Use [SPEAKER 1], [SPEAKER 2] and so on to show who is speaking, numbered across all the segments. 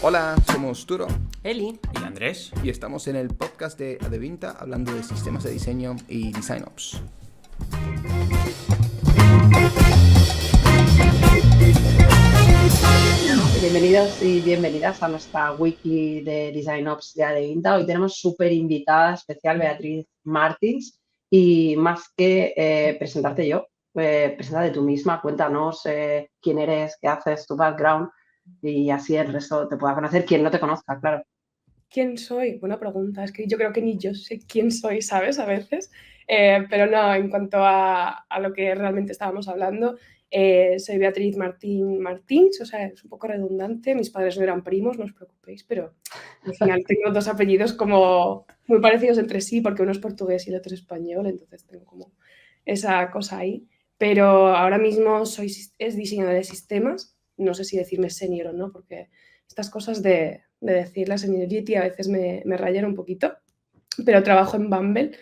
[SPEAKER 1] Hola, somos Turo
[SPEAKER 2] Eli
[SPEAKER 3] y Andrés.
[SPEAKER 1] y estamos en el podcast de Adevinta hablando de sistemas de diseño y design ops.
[SPEAKER 4] Bienvenidos y bienvenidas a nuestra wiki de Design Ops de Adevinta. Hoy tenemos súper invitada especial Beatriz Martins y más que presentarte yo, preséntate tú misma, cuéntanos quién eres, qué haces, tu background y así el resto te pueda conocer quien no te conozca, claro.
[SPEAKER 5] ¿Quién soy? Buena pregunta. Es que yo creo que ni yo sé quién soy, ¿sabes? A veces. Pero no, en cuanto a lo que realmente estábamos hablando, soy Beatriz Martins, o sea, es un poco redundante. Mis padres no eran primos, no os preocupéis, pero al final tengo dos apellidos como muy parecidos entre sí, porque uno es portugués y el otro es español, entonces tengo como esa cosa ahí. Pero ahora mismo es diseñadora de sistemas. No sé si decirme senior o no, porque estas cosas de decir la seniority a veces me rayan un poquito, pero trabajo en Bumble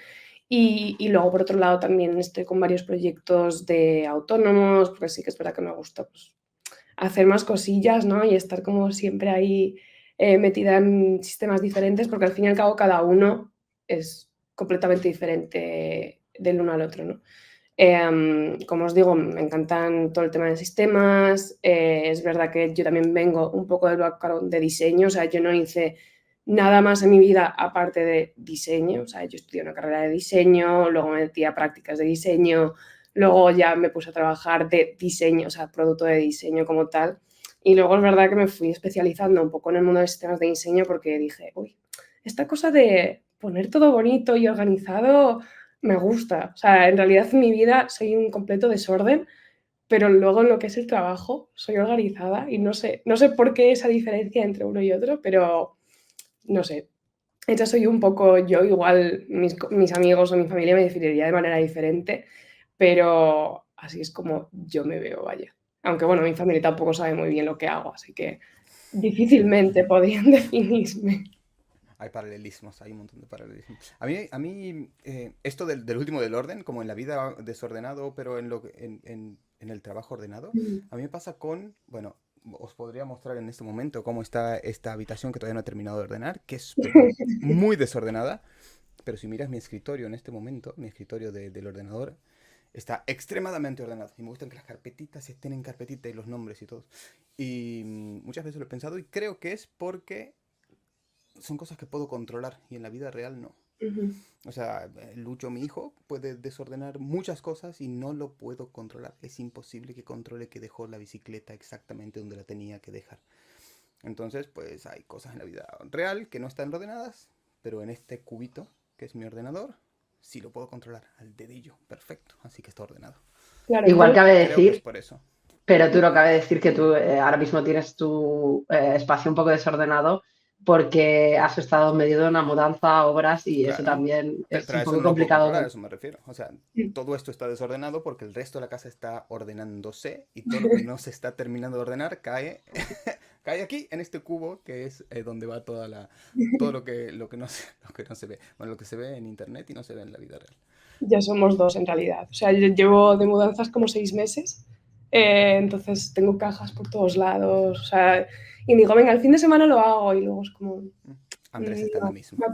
[SPEAKER 5] y luego por otro lado también estoy con varios proyectos de autónomos, porque sí que es verdad que me gusta pues, hacer más cosillas, ¿no? Y estar como siempre ahí metida en sistemas diferentes, porque al fin y al cabo cada uno es completamente diferente del uno al otro, ¿no? Como os digo, me encantan todo el tema de sistemas. Es verdad que yo también vengo un poco del background de diseño, o sea, yo no hice nada más en mi vida aparte de diseño, o sea, yo estudié una carrera de diseño, luego me metí a prácticas de diseño, luego ya me puse a trabajar de diseño, o sea, producto de diseño como tal, y luego es verdad que me fui especializando un poco en el mundo de sistemas de diseño porque dije, uy, esta cosa de poner todo bonito y organizado me gusta. O sea, en realidad en mi vida soy un completo desorden, pero luego en lo que es el trabajo soy organizada y no sé por qué esa diferencia entre uno y otro, pero no sé. Esa soy un poco yo, igual mis amigos o mi familia me definiría de manera diferente, pero así es como yo me veo, vaya. Aunque bueno, mi familia tampoco sabe muy bien lo que hago, así que difícilmente podrían definirme.
[SPEAKER 1] Hay paralelismos, hay un montón de paralelismos. A mí esto del último del orden, como en la vida desordenado, pero en el trabajo ordenado, a mí me pasa bueno, os podría mostrar en este momento cómo está esta habitación que todavía no he terminado de ordenar, que es pero, muy desordenada, pero si miras mi escritorio en este momento, mi escritorio del ordenador, está extremadamente ordenado. Y me gustan que las carpetitas estén en carpetita y los nombres y todo. Y muchas veces lo he pensado y creo que es porque son cosas que puedo controlar y en la vida real no.
[SPEAKER 5] Ujú.
[SPEAKER 1] O sea, Lucho, mi hijo, puede desordenar muchas cosas y no lo puedo controlar. Es imposible que controle que dejó la bicicleta exactamente donde la tenía que dejar. Entonces, pues hay cosas en la vida real que no están ordenadas, pero en este cubito, que es mi ordenador, sí lo puedo controlar al dedillo. Perfecto, así que está ordenado.
[SPEAKER 5] Claro,
[SPEAKER 4] Igual cabe
[SPEAKER 1] Creo que es
[SPEAKER 4] decir,
[SPEAKER 1] por eso.
[SPEAKER 4] pero tú lo cabe decir que tú ahora mismo tienes tu espacio un poco desordenado porque has estado en medio de una mudanza, obras y eso
[SPEAKER 1] Claro.
[SPEAKER 4] también es
[SPEAKER 1] Pero a
[SPEAKER 4] un
[SPEAKER 1] eso
[SPEAKER 4] poco
[SPEAKER 1] no lo puedo
[SPEAKER 4] complicado.
[SPEAKER 1] controlar, a eso me refiero. O sea,
[SPEAKER 5] sí.
[SPEAKER 1] todo esto está desordenado porque el resto de la casa está ordenándose y todo lo que no se está terminando de ordenar cae, cae aquí en este cubo que es donde va todo lo que no se ve. Bueno, lo que se ve en internet y no se ve en la vida real.
[SPEAKER 5] Ya somos dos en realidad. O sea, yo llevo de mudanzas como 6 meses, entonces tengo cajas por todos lados. O sea, y digo, venga, el fin de semana lo hago y luego es como,
[SPEAKER 1] Andrés está en la
[SPEAKER 5] no,
[SPEAKER 1] misma.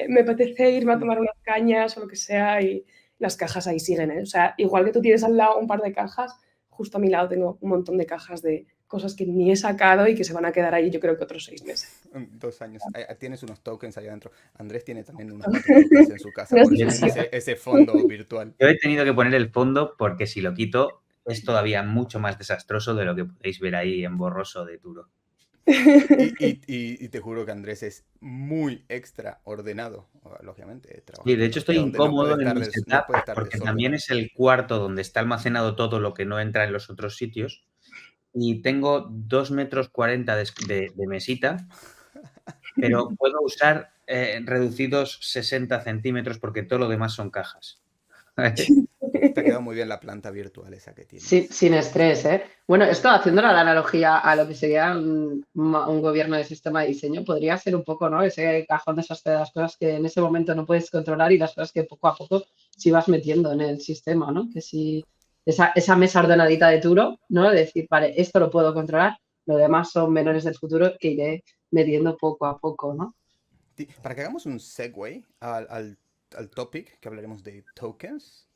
[SPEAKER 5] me apetece irme a tomar unas cañas o lo que sea y las cajas ahí siguen, ¿eh? O sea, igual que tú tienes al lado un par de cajas, justo a mi lado tengo un montón de cajas de cosas que ni he sacado y que se van a quedar ahí yo creo que otros 6 meses.
[SPEAKER 1] 2 años. Tienes unos tokens ahí adentro. Andrés tiene también unos cuantos tokens en su casa,
[SPEAKER 5] Una
[SPEAKER 1] por eso tiene
[SPEAKER 5] obsesión.
[SPEAKER 1] ese fondo virtual.
[SPEAKER 3] Yo he tenido que poner el fondo porque si lo quito es todavía mucho más desastroso de lo que podéis ver ahí en borroso de Turo.
[SPEAKER 1] Y te juro que Andrés es muy extra ordenado. Lógicamente, trabaja
[SPEAKER 3] Y
[SPEAKER 1] en
[SPEAKER 3] de
[SPEAKER 1] una
[SPEAKER 3] hecho estoy
[SPEAKER 1] velocidad donde no puede
[SPEAKER 3] incómodo en
[SPEAKER 1] estar,
[SPEAKER 3] mi
[SPEAKER 1] no
[SPEAKER 3] setup
[SPEAKER 1] puede estar
[SPEAKER 3] porque también
[SPEAKER 1] desordenado.
[SPEAKER 3] es el cuarto donde está almacenado todo lo que no entra en los otros sitios. Y tengo 2,40 metros de mesita, pero puedo usar reducidos 60 centímetros porque todo lo demás son cajas.
[SPEAKER 1] Te ha quedado muy bien la planta virtual esa que tienes.
[SPEAKER 4] Sin estrés, ¿eh? Bueno, esto haciendo la analogía a lo que sería un gobierno de sistema de diseño, podría ser un poco, ¿no? Ese cajón de esas las cosas que en ese momento no puedes controlar y las cosas que poco a poco sí vas metiendo en el sistema, ¿no? Que si esa mesa ordenadita de Turo, ¿no? De decir, vale, esto lo puedo controlar, Lo demás son menores del futuro que iré metiendo poco a poco, ¿no?
[SPEAKER 1] Para que hagamos un segue al topic, que hablaremos de tokens,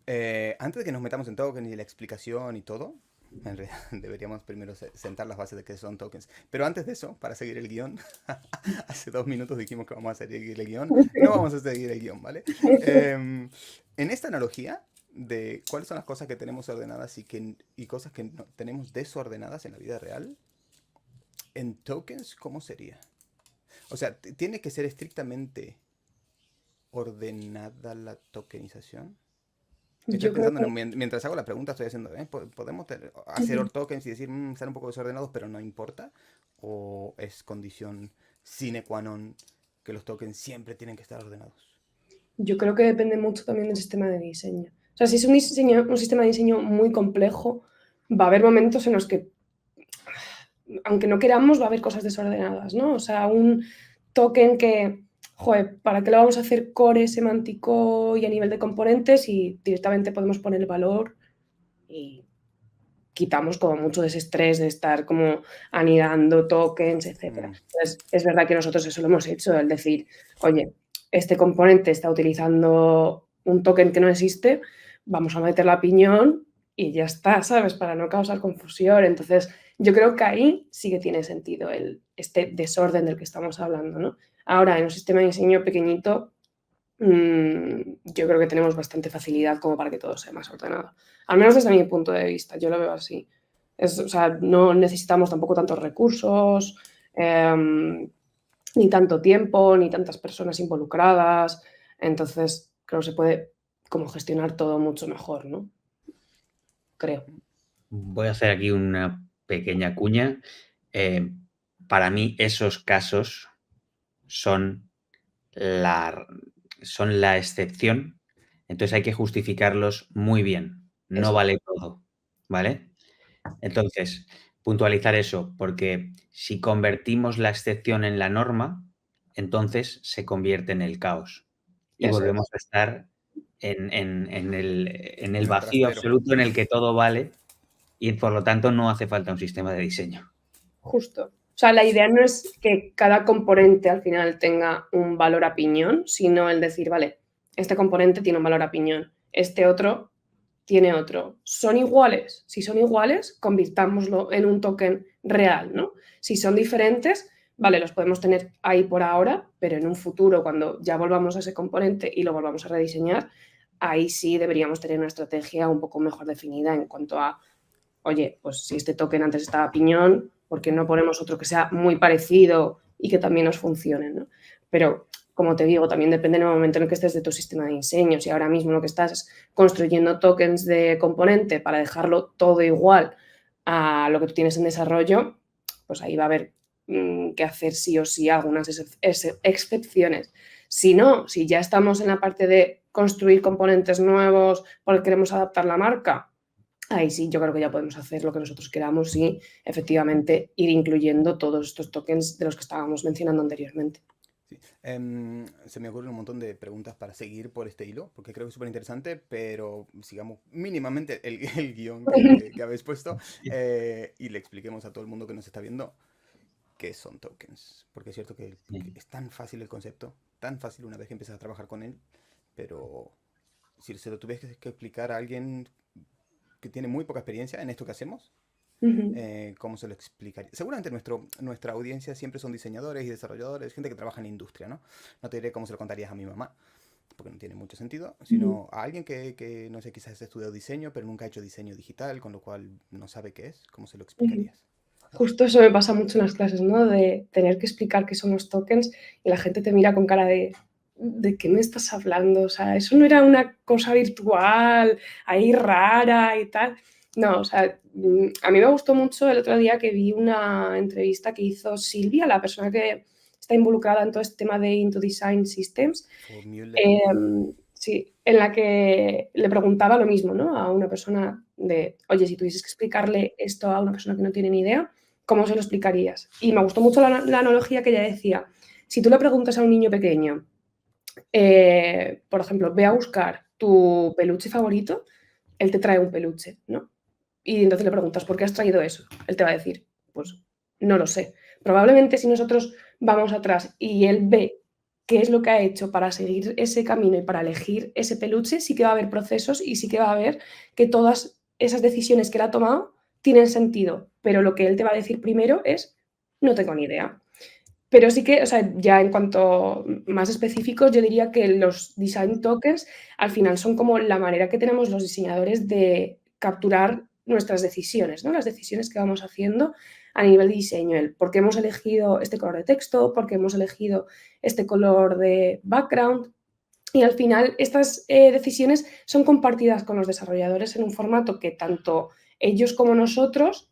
[SPEAKER 1] antes de que nos metamos en tokens y la explicación y todo, en realidad deberíamos primero sentar las bases de qué son tokens. Pero antes de eso, para seguir el guión, hace 2 minutos dijimos que vamos a seguir el guión. No vamos a seguir el guión, ¿vale? En esta analogía de cuáles son las cosas que tenemos ordenadas y cosas que no, tenemos desordenadas en la vida real, en tokens, ¿cómo sería? O sea, ¿tiene que ser estrictamente ordenada la tokenización? Estoy
[SPEAKER 5] Yo creo
[SPEAKER 1] pensando,
[SPEAKER 5] que
[SPEAKER 1] mientras hago la pregunta, estoy haciendo, ¿podemos hacer tokens y decir, están un poco desordenados, pero no importa? ¿O es condición sine qua non que los tokens siempre tienen que estar ordenados?
[SPEAKER 5] Yo creo que depende mucho también del sistema de diseño. O sea, si es un sistema de diseño muy complejo, va a haber momentos en los que, aunque no queramos, va a haber cosas desordenadas, ¿no? O sea, un token que, joder, ¿para qué lo vamos a hacer core, semántico y a nivel de componentes y directamente podemos poner el valor y quitamos como mucho de ese estrés de estar como anidando tokens, etcétera. Entonces, es verdad que nosotros eso lo hemos hecho, el decir, oye, este componente está utilizando un token que no existe, vamos a meter la piñón y ya está, ¿sabes? Para no causar confusión. Entonces, yo creo que ahí sí que tiene sentido este desorden del que estamos hablando, ¿no? Ahora, en un sistema de diseño pequeñito, yo creo que tenemos bastante facilidad como para que todo sea más ordenado. Al menos desde mi punto de vista, yo lo veo así. O sea, no necesitamos tampoco tantos recursos, ni tanto tiempo, ni tantas personas involucradas. Entonces, creo que se puede como gestionar todo mucho mejor, ¿no? Creo.
[SPEAKER 3] Voy a hacer aquí una pequeña cuña. Para mí esos casos son la excepción, entonces hay que justificarlos muy bien. No
[SPEAKER 5] Eso.
[SPEAKER 3] vale todo, ¿vale? Entonces, puntualizar eso, porque si convertimos la excepción en la norma, entonces se convierte en el caos y
[SPEAKER 5] Eso
[SPEAKER 3] volvemos
[SPEAKER 5] es.
[SPEAKER 3] a estar en el
[SPEAKER 1] En el
[SPEAKER 3] vacío
[SPEAKER 1] trastero.
[SPEAKER 3] absoluto en el que todo vale y por lo tanto no hace falta un sistema de diseño.
[SPEAKER 5] Justo. O sea, la idea no es que cada componente al final tenga un valor a piñón, sino el decir, vale, este componente tiene un valor a piñón, este otro tiene otro. ¿Son iguales? Si son iguales, convirtámoslo en un token real, ¿no? Si son diferentes, vale, los podemos tener ahí por ahora, pero en un futuro, cuando ya volvamos a ese componente y lo volvamos a rediseñar, ahí sí deberíamos tener una estrategia un poco mejor definida en cuanto a, oye, pues si este token antes estaba a piñón, ¿por qué no ponemos otro que sea muy parecido y que también nos funcione, ¿no? Pero, como te digo, también depende del momento en el que estés de tu sistema de diseño. Si ahora mismo lo que estás es construyendo tokens de componente para dejarlo todo igual a lo que tú tienes en desarrollo, pues ahí va a haber que hacer sí o sí algunas excepciones. Si no, si ya estamos en la parte de construir componentes nuevos porque queremos adaptar la marca, ahí sí, yo creo que ya podemos hacer lo que nosotros queramos y efectivamente ir incluyendo todos estos tokens de los que estábamos mencionando anteriormente.
[SPEAKER 1] Sí. Se me ocurren un montón de preguntas para seguir por este hilo, porque creo que es súper interesante, pero sigamos mínimamente el guión que habéis puesto y le expliquemos a todo el mundo que nos está viendo qué son tokens. Porque es cierto que es tan fácil el concepto, tan fácil una vez que empiezas a trabajar con él, pero si se lo tuvieses que explicar a alguien que tiene muy poca experiencia en esto que hacemos, ¿cómo se lo explicaría? Seguramente nuestra audiencia siempre son diseñadores y desarrolladores, gente que trabaja en la industria, ¿no? No te diré cómo se lo contarías a mi mamá, porque no tiene mucho sentido, sino a alguien que no sé, quizás ha estudiado diseño, pero nunca ha hecho diseño digital, con lo cual no sabe qué es, ¿cómo se lo explicarías?
[SPEAKER 5] Justo eso me pasa mucho en las clases, ¿no? De tener que explicar qué son los tokens y la gente te mira con cara ¿de qué me estás hablando? O sea, eso no era una cosa virtual, ahí rara y tal. No, o sea, a mí me gustó mucho el otro día que vi una entrevista que hizo Silvia, la persona que está involucrada en todo este tema de Into Design Systems. Sí, en la que le preguntaba lo mismo, ¿no? A una persona de, oye, si tuvieses que explicarle esto a una persona que no tiene ni idea, ¿cómo se lo explicarías? Y me gustó mucho la analogía que ella decía. Si tú le preguntas a un niño pequeño, por ejemplo, ve a buscar tu peluche favorito, él te trae un peluche, ¿no? Y entonces le preguntas, ¿por qué has traído eso? Él te va a decir, Pues no lo sé. Probablemente si nosotros vamos atrás y él ve qué es lo que ha hecho para seguir ese camino y para elegir ese peluche, sí que va a haber procesos y sí que va a haber que todas esas decisiones que él ha tomado tienen sentido, pero lo que él te va a decir primero es, no tengo ni idea. Pero sí que, o sea, ya en cuanto más específicos, yo diría que los design tokens al final son como la manera que tenemos los diseñadores de capturar nuestras decisiones, ¿no? Las decisiones que vamos haciendo a nivel de diseño, el por qué hemos elegido este color de texto, por qué hemos elegido este color de background. Y al final estas decisiones son compartidas con los desarrolladores en un formato que tanto ellos como nosotros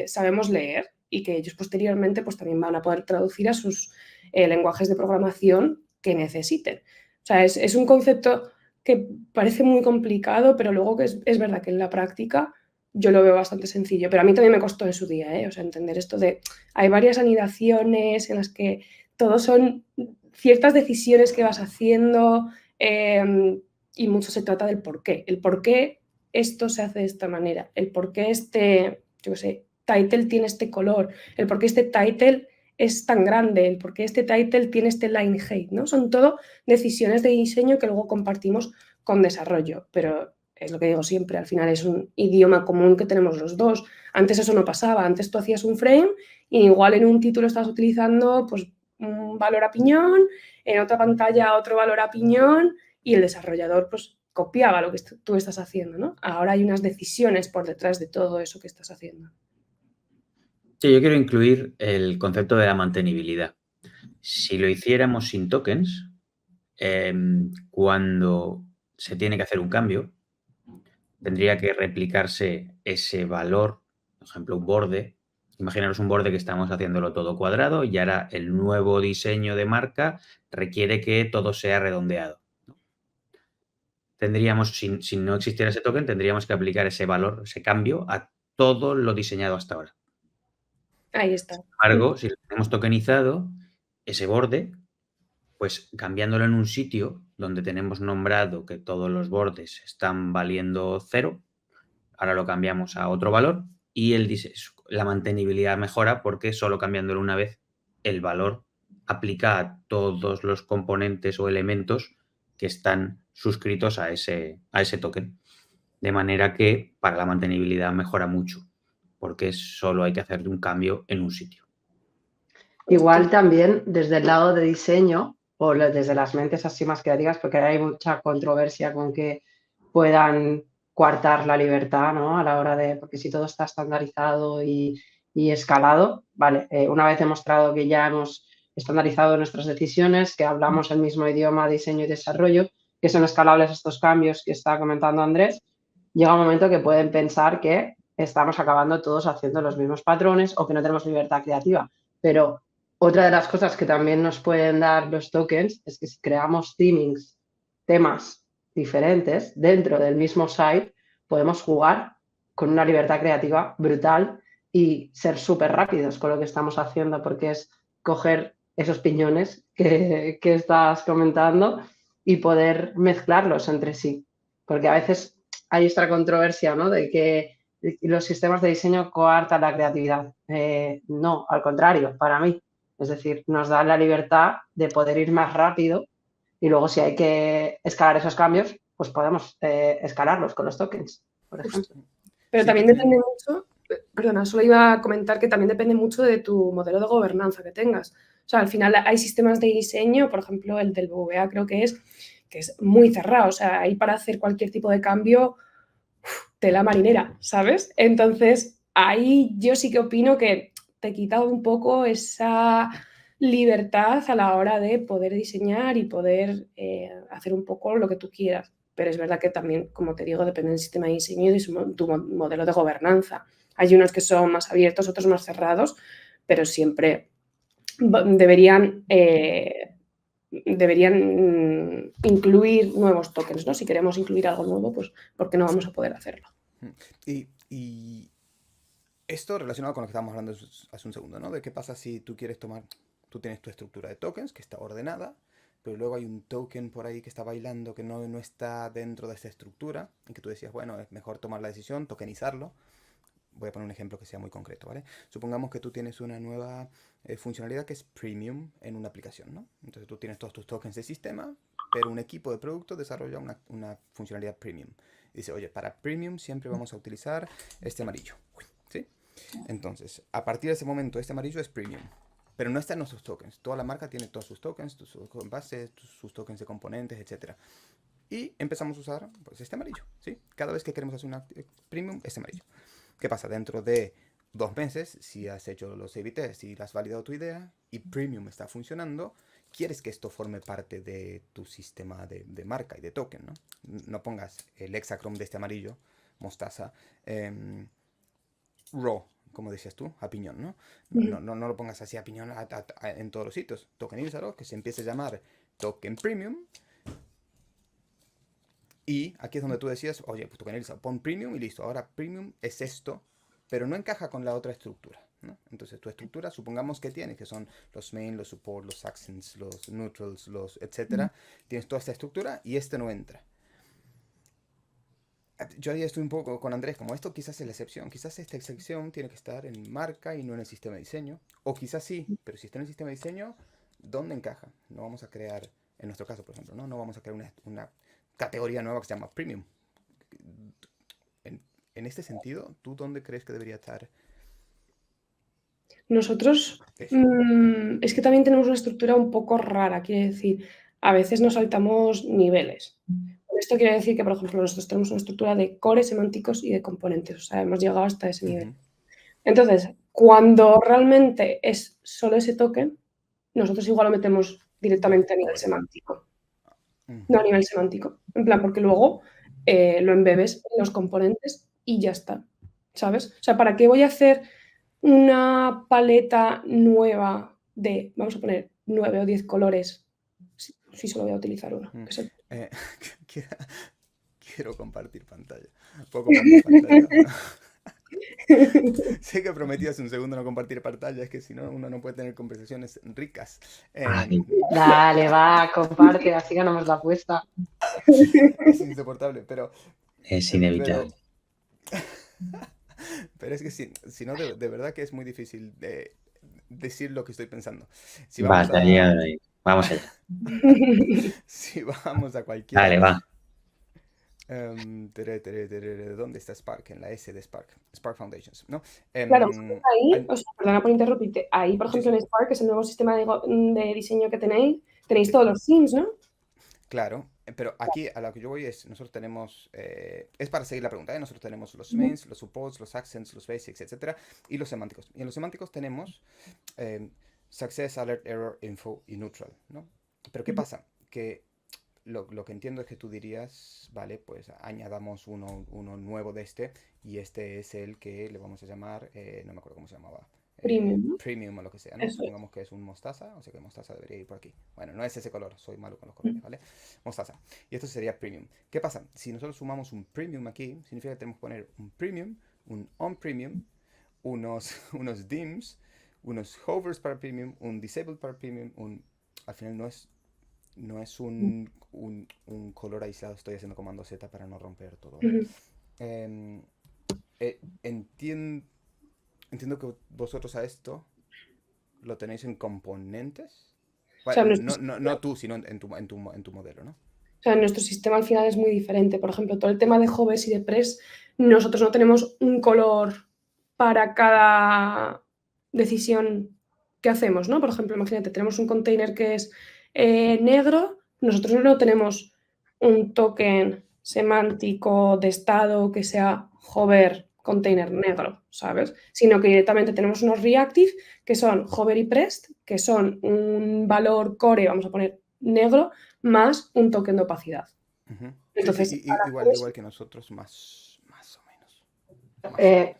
[SPEAKER 5] sabemos leer y que ellos posteriormente pues, también van a poder traducir a sus lenguajes de programación que necesiten. O sea, es un concepto que parece muy complicado, pero luego que es verdad que en la práctica yo lo veo bastante sencillo. Pero a mí también me costó en su día, o sea, entender esto de hay varias anidaciones en las que todos son ciertas decisiones que vas haciendo y mucho se trata del por qué. El por qué esto se hace de esta manera, el por qué este, yo qué sé, title tiene este color, el por qué este title es tan grande, el por qué este title tiene este line height, ¿no? Son todo decisiones de diseño que luego compartimos con desarrollo, pero es lo que digo siempre, al final es un idioma común que tenemos los dos. Antes eso no pasaba, antes tú hacías un frame y igual en un título estás utilizando pues un valor a piñón, en otra pantalla otro valor a piñón y el desarrollador pues copiaba lo que tú estás haciendo, ¿no? Ahora hay unas decisiones por detrás de todo eso que estás haciendo.
[SPEAKER 3] Sí, yo quiero incluir el concepto de la mantenibilidad. Si lo hiciéramos sin tokens, cuando se tiene que hacer un cambio, tendría que replicarse ese valor, por ejemplo, un borde. Imaginaros un borde que estamos haciéndolo todo cuadrado y ahora el nuevo diseño de marca requiere que todo sea redondeado. Tendríamos, si no existiera ese token, tendríamos que aplicar ese valor, ese cambio a todo lo diseñado hasta ahora.
[SPEAKER 5] Ahí está.
[SPEAKER 3] Sin embargo, si lo tenemos tokenizado, ese borde, pues cambiándolo en un sitio donde tenemos nombrado que todos los bordes están valiendo 0, ahora lo cambiamos a otro valor y la mantenibilidad mejora porque solo cambiándolo una vez el valor aplica a todos los componentes o elementos que están suscritos a ese token. De manera que para la mantenibilidad mejora mucho porque solo hay que hacer un cambio en un sitio.
[SPEAKER 4] Igual también desde el lado de diseño o desde las mentes así más creativas, porque hay mucha controversia con que puedan coartar la libertad, ¿no? A la hora de, porque si todo está estandarizado y escalado, vale, una vez demostrado que ya hemos estandarizado nuestras decisiones, que hablamos el mismo idioma, diseño y desarrollo, que son escalables estos cambios que estaba comentando Andrés, llega un momento que pueden pensar que estamos acabando todos haciendo los mismos patrones o que no tenemos libertad creativa. Pero otra de las cosas que también nos pueden dar los tokens es que si creamos temas diferentes dentro del mismo site, podemos jugar con una libertad creativa brutal y ser súper rápidos con lo que estamos haciendo, porque es coger esos piñones que estás comentando y poder mezclarlos entre sí. Porque a veces hay esta controversia, ¿no? De que los sistemas de diseño coartan la creatividad. No, al contrario, para mí. Es decir, nos da la libertad de poder ir más rápido y luego si hay que escalar esos cambios, pues podemos escalarlos con los tokens, por ejemplo.
[SPEAKER 5] Pero
[SPEAKER 1] Sí,
[SPEAKER 5] también
[SPEAKER 1] porque
[SPEAKER 5] depende mucho, perdona, solo iba a comentar que también depende mucho de tu modelo de gobernanza que tengas. O sea, al final hay sistemas de diseño, por ejemplo, el del BVA creo que es muy cerrado. O sea, ahí para hacer cualquier tipo de cambio, tela marinera, ¿sabes? Entonces, ahí yo sí que opino que te quita un poco esa libertad a la hora de poder diseñar y poder hacer un poco lo que tú quieras. Pero es verdad que también, como te digo, depende del sistema de diseño y de tu modelo de gobernanza. Hay unos que son más abiertos, otros más cerrados, pero siempre deberían incluir nuevos tokens, ¿no? Si queremos incluir algo nuevo, pues ¿por qué no vamos a poder hacerlo?
[SPEAKER 1] y esto relacionado con lo que estábamos hablando hace un segundo, ¿no? De qué pasa si tú quieres tú tienes tu estructura de tokens que está ordenada, pero luego hay un token por ahí que está bailando que no está dentro de esta estructura y que tú decías, bueno, es mejor tomar la decisión, tokenizarlo. voy a poner un ejemplo que sea muy concreto, ¿vale? Supongamos que tú tienes una nueva funcionalidad que es premium en una aplicación, ¿no? Entonces tú tienes todos tus tokens de sistema, pero un equipo de producto desarrolla una funcionalidad premium. Dice, oye, para premium siempre vamos a utilizar este amarillo, ¿sí? Entonces, a partir de ese momento, este amarillo es premium. Pero no está en nuestros tokens. Toda la marca tiene todos sus tokens, sus bases, sus tokens de componentes, etc. Y empezamos a usar pues, este amarillo, ¿sí? Cada vez que queremos hacer una premium, este amarillo. ¿Qué pasa? Dentro de 2 meses, si has hecho los A/B tests y has validado tu idea y premium está funcionando, quieres que esto forme parte de tu sistema de marca y de token, ¿no? No pongas el hexachrome de este amarillo, mostaza, raw, como decías tú, a piñón, ¿no? No lo pongas así a piñón en todos los sitios. Tokenízalo, que se empiece a llamar token premium. Y aquí es donde tú decías, oye, pues tokeniza, pon premium y listo. Ahora premium es esto, pero no encaja con la otra estructura, ¿no? Entonces tu estructura, supongamos que tienes, que son los main, los support, los accents, los neutrals, los etcétera. Tienes toda esta estructura y este no entra. Yo ahí estoy un poco con Andrés, como esto quizás es la excepción. Quizás esta excepción tiene que estar en marca y no en el sistema de diseño. O quizás sí, pero si está en el sistema de diseño, ¿dónde encaja? No vamos a crear, en nuestro caso, por ejemplo, no vamos a crear una categoría nueva que se llama premium. En este sentido, ¿tú dónde crees que debería estar?
[SPEAKER 5] Nosotros, es que también tenemos una estructura un poco rara, quiere decir, a veces nos saltamos niveles. Esto quiere decir que, por ejemplo, nosotros tenemos una estructura de cores semánticos y de componentes, o sea, hemos llegado hasta ese nivel. Entonces, cuando realmente es solo ese token, nosotros igual lo metemos directamente a nivel semántico. No a nivel semántico, en plan, porque luego lo embebes en los componentes y ya está, ¿sabes? O sea, ¿para qué voy a hacer una paleta nueva de, vamos a poner, 9 o 10 colores si solo voy a utilizar uno?
[SPEAKER 1] Quiero compartir pantalla. ¿Puedo compartir pantalla? Sé que prometí hace un segundo no compartir pantalla, es que si no, uno no puede tener conversaciones ricas.
[SPEAKER 4] Dale, va, comparte, así ganamos la apuesta.
[SPEAKER 1] Es insoportable, pero...
[SPEAKER 3] Es inevitable.
[SPEAKER 1] Pero es que si no, de verdad que es muy difícil decir lo que estoy pensando. Si
[SPEAKER 3] vamos vamos allá.
[SPEAKER 1] Si vamos a cualquier...
[SPEAKER 3] Dale, va.
[SPEAKER 1] ¿Dónde está Spark? En la S de Spark. Spark Foundations, ¿no?
[SPEAKER 5] Claro, ahí, o sea, perdona por interrumpirte, ahí, por ejemplo, en Spark, que es el nuevo sistema de diseño que tenéis todos los themes, ¿no?
[SPEAKER 1] Claro, pero aquí a lo que yo voy es, nosotros tenemos, es para seguir la pregunta, ¿eh? Nosotros tenemos los mains, los supports, los accents, los basics, etcétera, y los semánticos. Y en los semánticos tenemos success, alert, error, info y neutral, ¿no? Pero ¿qué pasa? Que lo que entiendo es que tú dirías, vale, pues añadamos uno nuevo de este, y este es el que le vamos a llamar, no me acuerdo cómo se llamaba.
[SPEAKER 5] Premium.
[SPEAKER 1] Premium o lo que sea, ¿no? Supongamos que es un mostaza, o sea que mostaza debería ir por aquí. Bueno, no es ese color, soy malo con los colores, ¿vale? Mostaza. Y esto sería premium. ¿Qué pasa? Si nosotros sumamos un premium aquí, significa que tenemos que poner un premium, un on-premium, unos dims, unos hovers para premium, un disabled para premium, al final no es un color aislado, estoy haciendo comando Z para no romper todo. Entiendo que vosotros a esto lo tenéis en componentes. Bueno, o sea, no tú, sino en tu modelo, ¿no?
[SPEAKER 5] O sea, nuestro sistema al final es muy diferente. Por ejemplo, todo el tema de hovers y de press, nosotros no tenemos un color para cada decisión que hacemos, ¿no? Por ejemplo, imagínate, tenemos un container que es negro, nosotros no tenemos un token semántico de estado que sea hover container negro, ¿sabes? Sino que directamente tenemos unos reactive que son hover y pressed, que son un valor core, vamos a poner negro, más un token de opacidad. Entonces,
[SPEAKER 1] sí, igual que nosotros, más o
[SPEAKER 4] menos.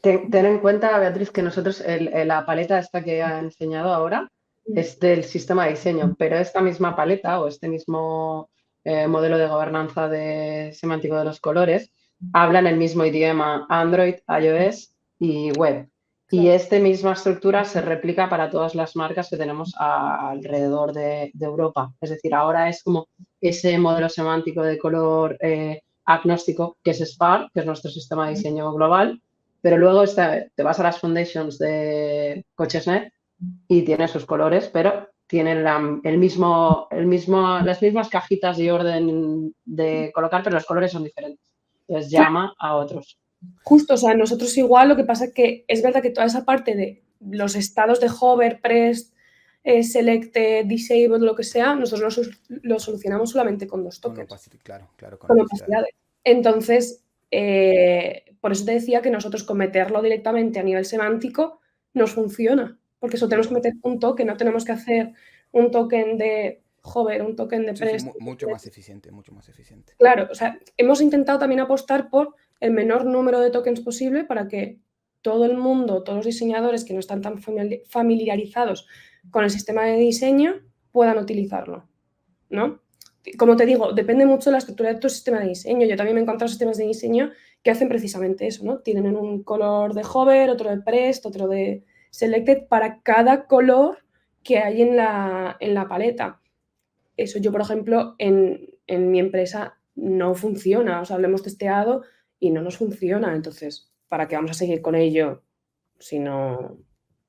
[SPEAKER 4] Ten en cuenta, Beatriz, que nosotros la paleta esta que ha enseñado ahora es del sistema de diseño, pero esta misma paleta o este mismo modelo de gobernanza semántico de los colores hablan el mismo idioma Android, iOS y web. Claro. Y esta misma estructura se replica para todas las marcas que tenemos alrededor de Europa. Es decir, ahora es como ese modelo semántico de color agnóstico, que es Spark, que es nuestro sistema de diseño global, Pero luego te vas a las foundations de Cochesnet y tiene sus colores, pero tienen las mismas cajitas y orden de colocar, pero los colores son diferentes. Entonces llama a otros.
[SPEAKER 5] Justo, o sea, nosotros igual, lo que pasa es que es verdad que toda esa parte de los estados de hover, pressed, selected, disabled, lo que sea, nosotros lo solucionamos solamente con 2
[SPEAKER 1] Con
[SPEAKER 5] tokens,
[SPEAKER 1] opacity, claro, con
[SPEAKER 5] con
[SPEAKER 1] opacidad.
[SPEAKER 5] opacidades. Entonces, por eso te decía que nosotros con meterlo directamente a nivel semántico nos funciona, porque solo tenemos que meter un token, no tenemos que hacer un token de hover, un token de
[SPEAKER 1] Sí,
[SPEAKER 5] pressed.
[SPEAKER 1] mucho más eficiente, mucho más eficiente.
[SPEAKER 5] Claro, o sea, hemos intentado también apostar por el menor número de tokens posible para que todo el mundo, todos los diseñadores que no están tan familiarizados con el sistema de diseño puedan utilizarlo, ¿no? Como te digo, depende mucho de la estructura de tu sistema de diseño. Yo también me he encontrado sistemas de diseño que hacen precisamente eso, ¿no? Tienen un color de hover, otro de pressed, otro de selected para cada color que hay en la paleta. Eso yo, por ejemplo, en mi empresa no funciona, o sea, lo hemos testeado y no nos funciona. Entonces, ¿para qué vamos a seguir con ello si no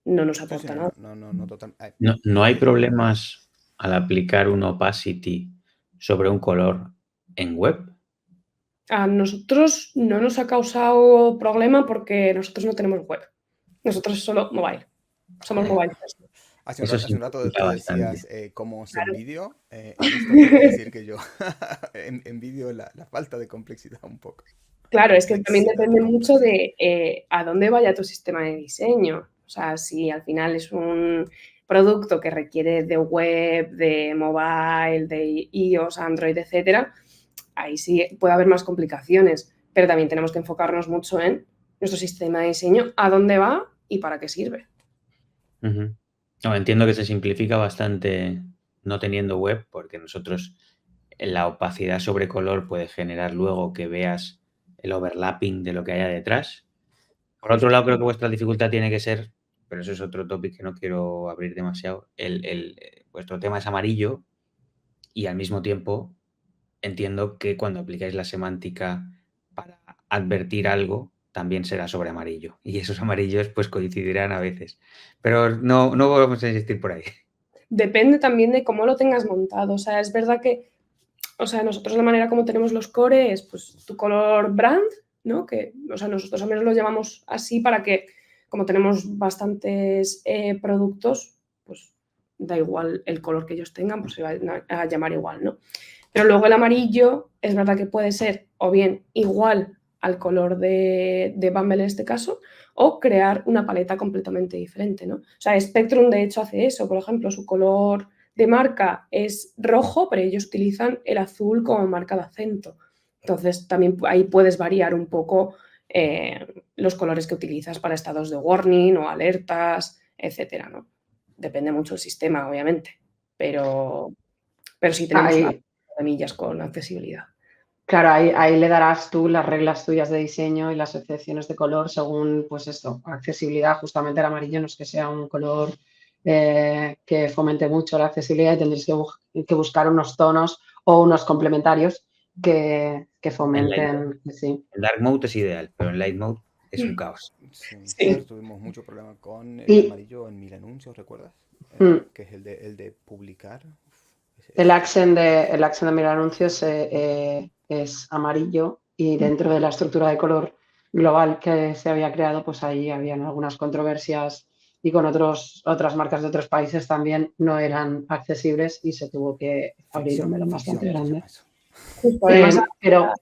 [SPEAKER 5] nos
[SPEAKER 1] Sí,
[SPEAKER 5] aporta
[SPEAKER 1] no,
[SPEAKER 5] nada?
[SPEAKER 1] total.
[SPEAKER 3] No hay problemas al aplicar un opacity sobre un color en web.
[SPEAKER 5] A nosotros no nos ha causado problema porque nosotros no tenemos web. Nosotros solo mobile. Somos mobile first.
[SPEAKER 1] Hace
[SPEAKER 3] Eso
[SPEAKER 1] un rato
[SPEAKER 3] simplifica
[SPEAKER 1] tú
[SPEAKER 3] bastante.
[SPEAKER 1] decías cómo se
[SPEAKER 5] Claro.
[SPEAKER 1] envidio. En esto tengo que decir que yo envidio la falta de complejidad un poco.
[SPEAKER 5] Claro, es que también
[SPEAKER 1] Complexidad,
[SPEAKER 5] depende mucho
[SPEAKER 1] complejidad.
[SPEAKER 5] de a dónde vaya tu sistema de diseño. O sea, si al final es un producto que requiere de web, de mobile, de iOS, Android, etcétera, ahí sí puede haber más complicaciones. Pero también tenemos que enfocarnos mucho en nuestro sistema de diseño, a dónde va y para qué sirve.
[SPEAKER 3] Ujú. No, entiendo que se simplifica bastante no teniendo web, porque nosotros la opacidad sobre color puede generar luego que veas el overlapping de lo que haya detrás. Por otro lado, creo que vuestra dificultad tiene que ser, pero eso es otro tópico que no quiero abrir demasiado, vuestro tema es amarillo y al mismo tiempo entiendo que cuando aplicáis la semántica para advertir algo, también será sobre amarillo. Y esos amarillos pues coincidirán a veces. Pero no vamos a insistir por ahí.
[SPEAKER 5] Depende también de cómo lo tengas montado. O sea, es verdad que, o sea, nosotros la manera como tenemos los core es pues tu color brand, ¿no? Que, o sea, nosotros al menos lo llamamos así para que, como tenemos bastantes productos, pues da igual el color que ellos tengan, pues se va a llamar igual, ¿no? Pero luego el amarillo es verdad que puede ser o bien igual al color de Bumble en este caso, o crear una paleta completamente diferente, ¿no? O sea, Spectrum de hecho hace eso, por ejemplo, su color de marca es rojo, pero ellos utilizan el azul como marca de acento. Entonces, también ahí puedes variar un poco los colores que utilizas para estados de warning o alertas, etcétera, ¿no? Depende mucho del sistema, obviamente, pero sí tenemos
[SPEAKER 4] Ahí,
[SPEAKER 5] millas con accesibilidad.
[SPEAKER 4] claro, ahí le darás tú las reglas tuyas de diseño y las excepciones de color según, pues esto, accesibilidad. Justamente el amarillo no es que sea un color que fomente mucho la accesibilidad y tendréis que buscar unos tonos o unos complementarios que
[SPEAKER 3] En light mode.
[SPEAKER 4] fomenten, sí.
[SPEAKER 3] En dark mode es ideal, pero en light mode es un caos.
[SPEAKER 1] Sí, nosotros
[SPEAKER 5] Sí.
[SPEAKER 1] tuvimos mucho problema con el
[SPEAKER 4] Y
[SPEAKER 1] amarillo en Mil Anuncios, ¿recuerdas?
[SPEAKER 4] mm,
[SPEAKER 1] Que es el de publicar.
[SPEAKER 4] el accent de Mil Anuncios es amarillo y dentro de la estructura de color global que se había creado, pues ahí habían algunas controversias y con otras marcas de otros países también no eran accesibles y se tuvo que abrir un melón bastante
[SPEAKER 1] Ficción se
[SPEAKER 4] grande.
[SPEAKER 1] llama eso.
[SPEAKER 5] Justo, además,
[SPEAKER 4] Pero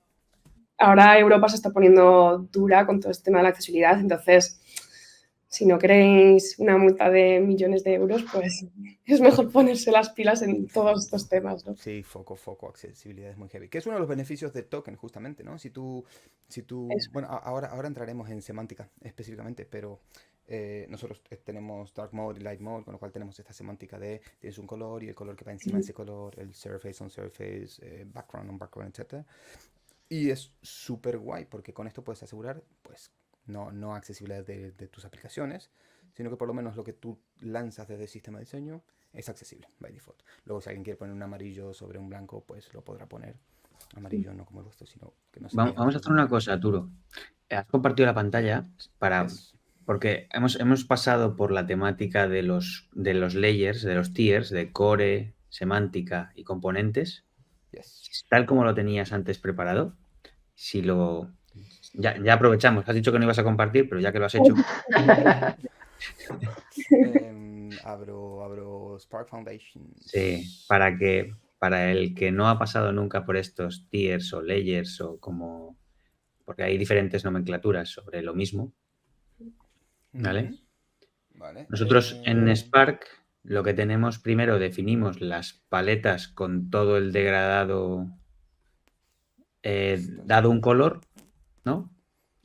[SPEAKER 5] ahora Europa se está poniendo dura con todo este tema de la accesibilidad, entonces, si no queréis una multa de millones de euros, pues es mejor ponerse las pilas en todos estos temas, ¿no?
[SPEAKER 1] Sí, foco, accesibilidad es muy heavy. Que es uno de los beneficios del token, justamente, ¿no?
[SPEAKER 5] Eso.
[SPEAKER 1] Bueno, ahora entraremos en semántica específicamente, pero nosotros tenemos dark mode y light mode, con lo cual tenemos esta semántica de tienes un color y el color que va encima de ese color, el surface on surface, background on background, etc. Y es súper guay porque con esto puedes asegurar, pues, no accesibilidad de tus aplicaciones, sino que por lo menos lo que tú lanzas desde el sistema de diseño es accesible by default. Luego, si alguien quiere poner un amarillo sobre un blanco, pues lo podrá poner. Amarillo no como el vuestro, sino que no se vea.
[SPEAKER 3] Vamos a hacer una cosa, Arturo. has compartido la pantalla
[SPEAKER 1] Yes.
[SPEAKER 3] porque hemos pasado por la temática de los layers, de los tiers, de core, semántica y componentes,
[SPEAKER 1] Yes.
[SPEAKER 3] tal como lo tenías antes preparado. Si lo... Ya aprovechamos, has dicho que no ibas a compartir, pero ya que lo has hecho,
[SPEAKER 1] Abro Spark
[SPEAKER 3] sí,
[SPEAKER 1] Foundations.
[SPEAKER 3] para el que no ha pasado nunca por estos tiers o layers o como... porque hay diferentes nomenclaturas sobre lo mismo, ¿vale?
[SPEAKER 1] Ujú. Vale.
[SPEAKER 3] Nosotros en Spark lo que tenemos primero, definimos las paletas con todo el degradado dado un color, ¿no?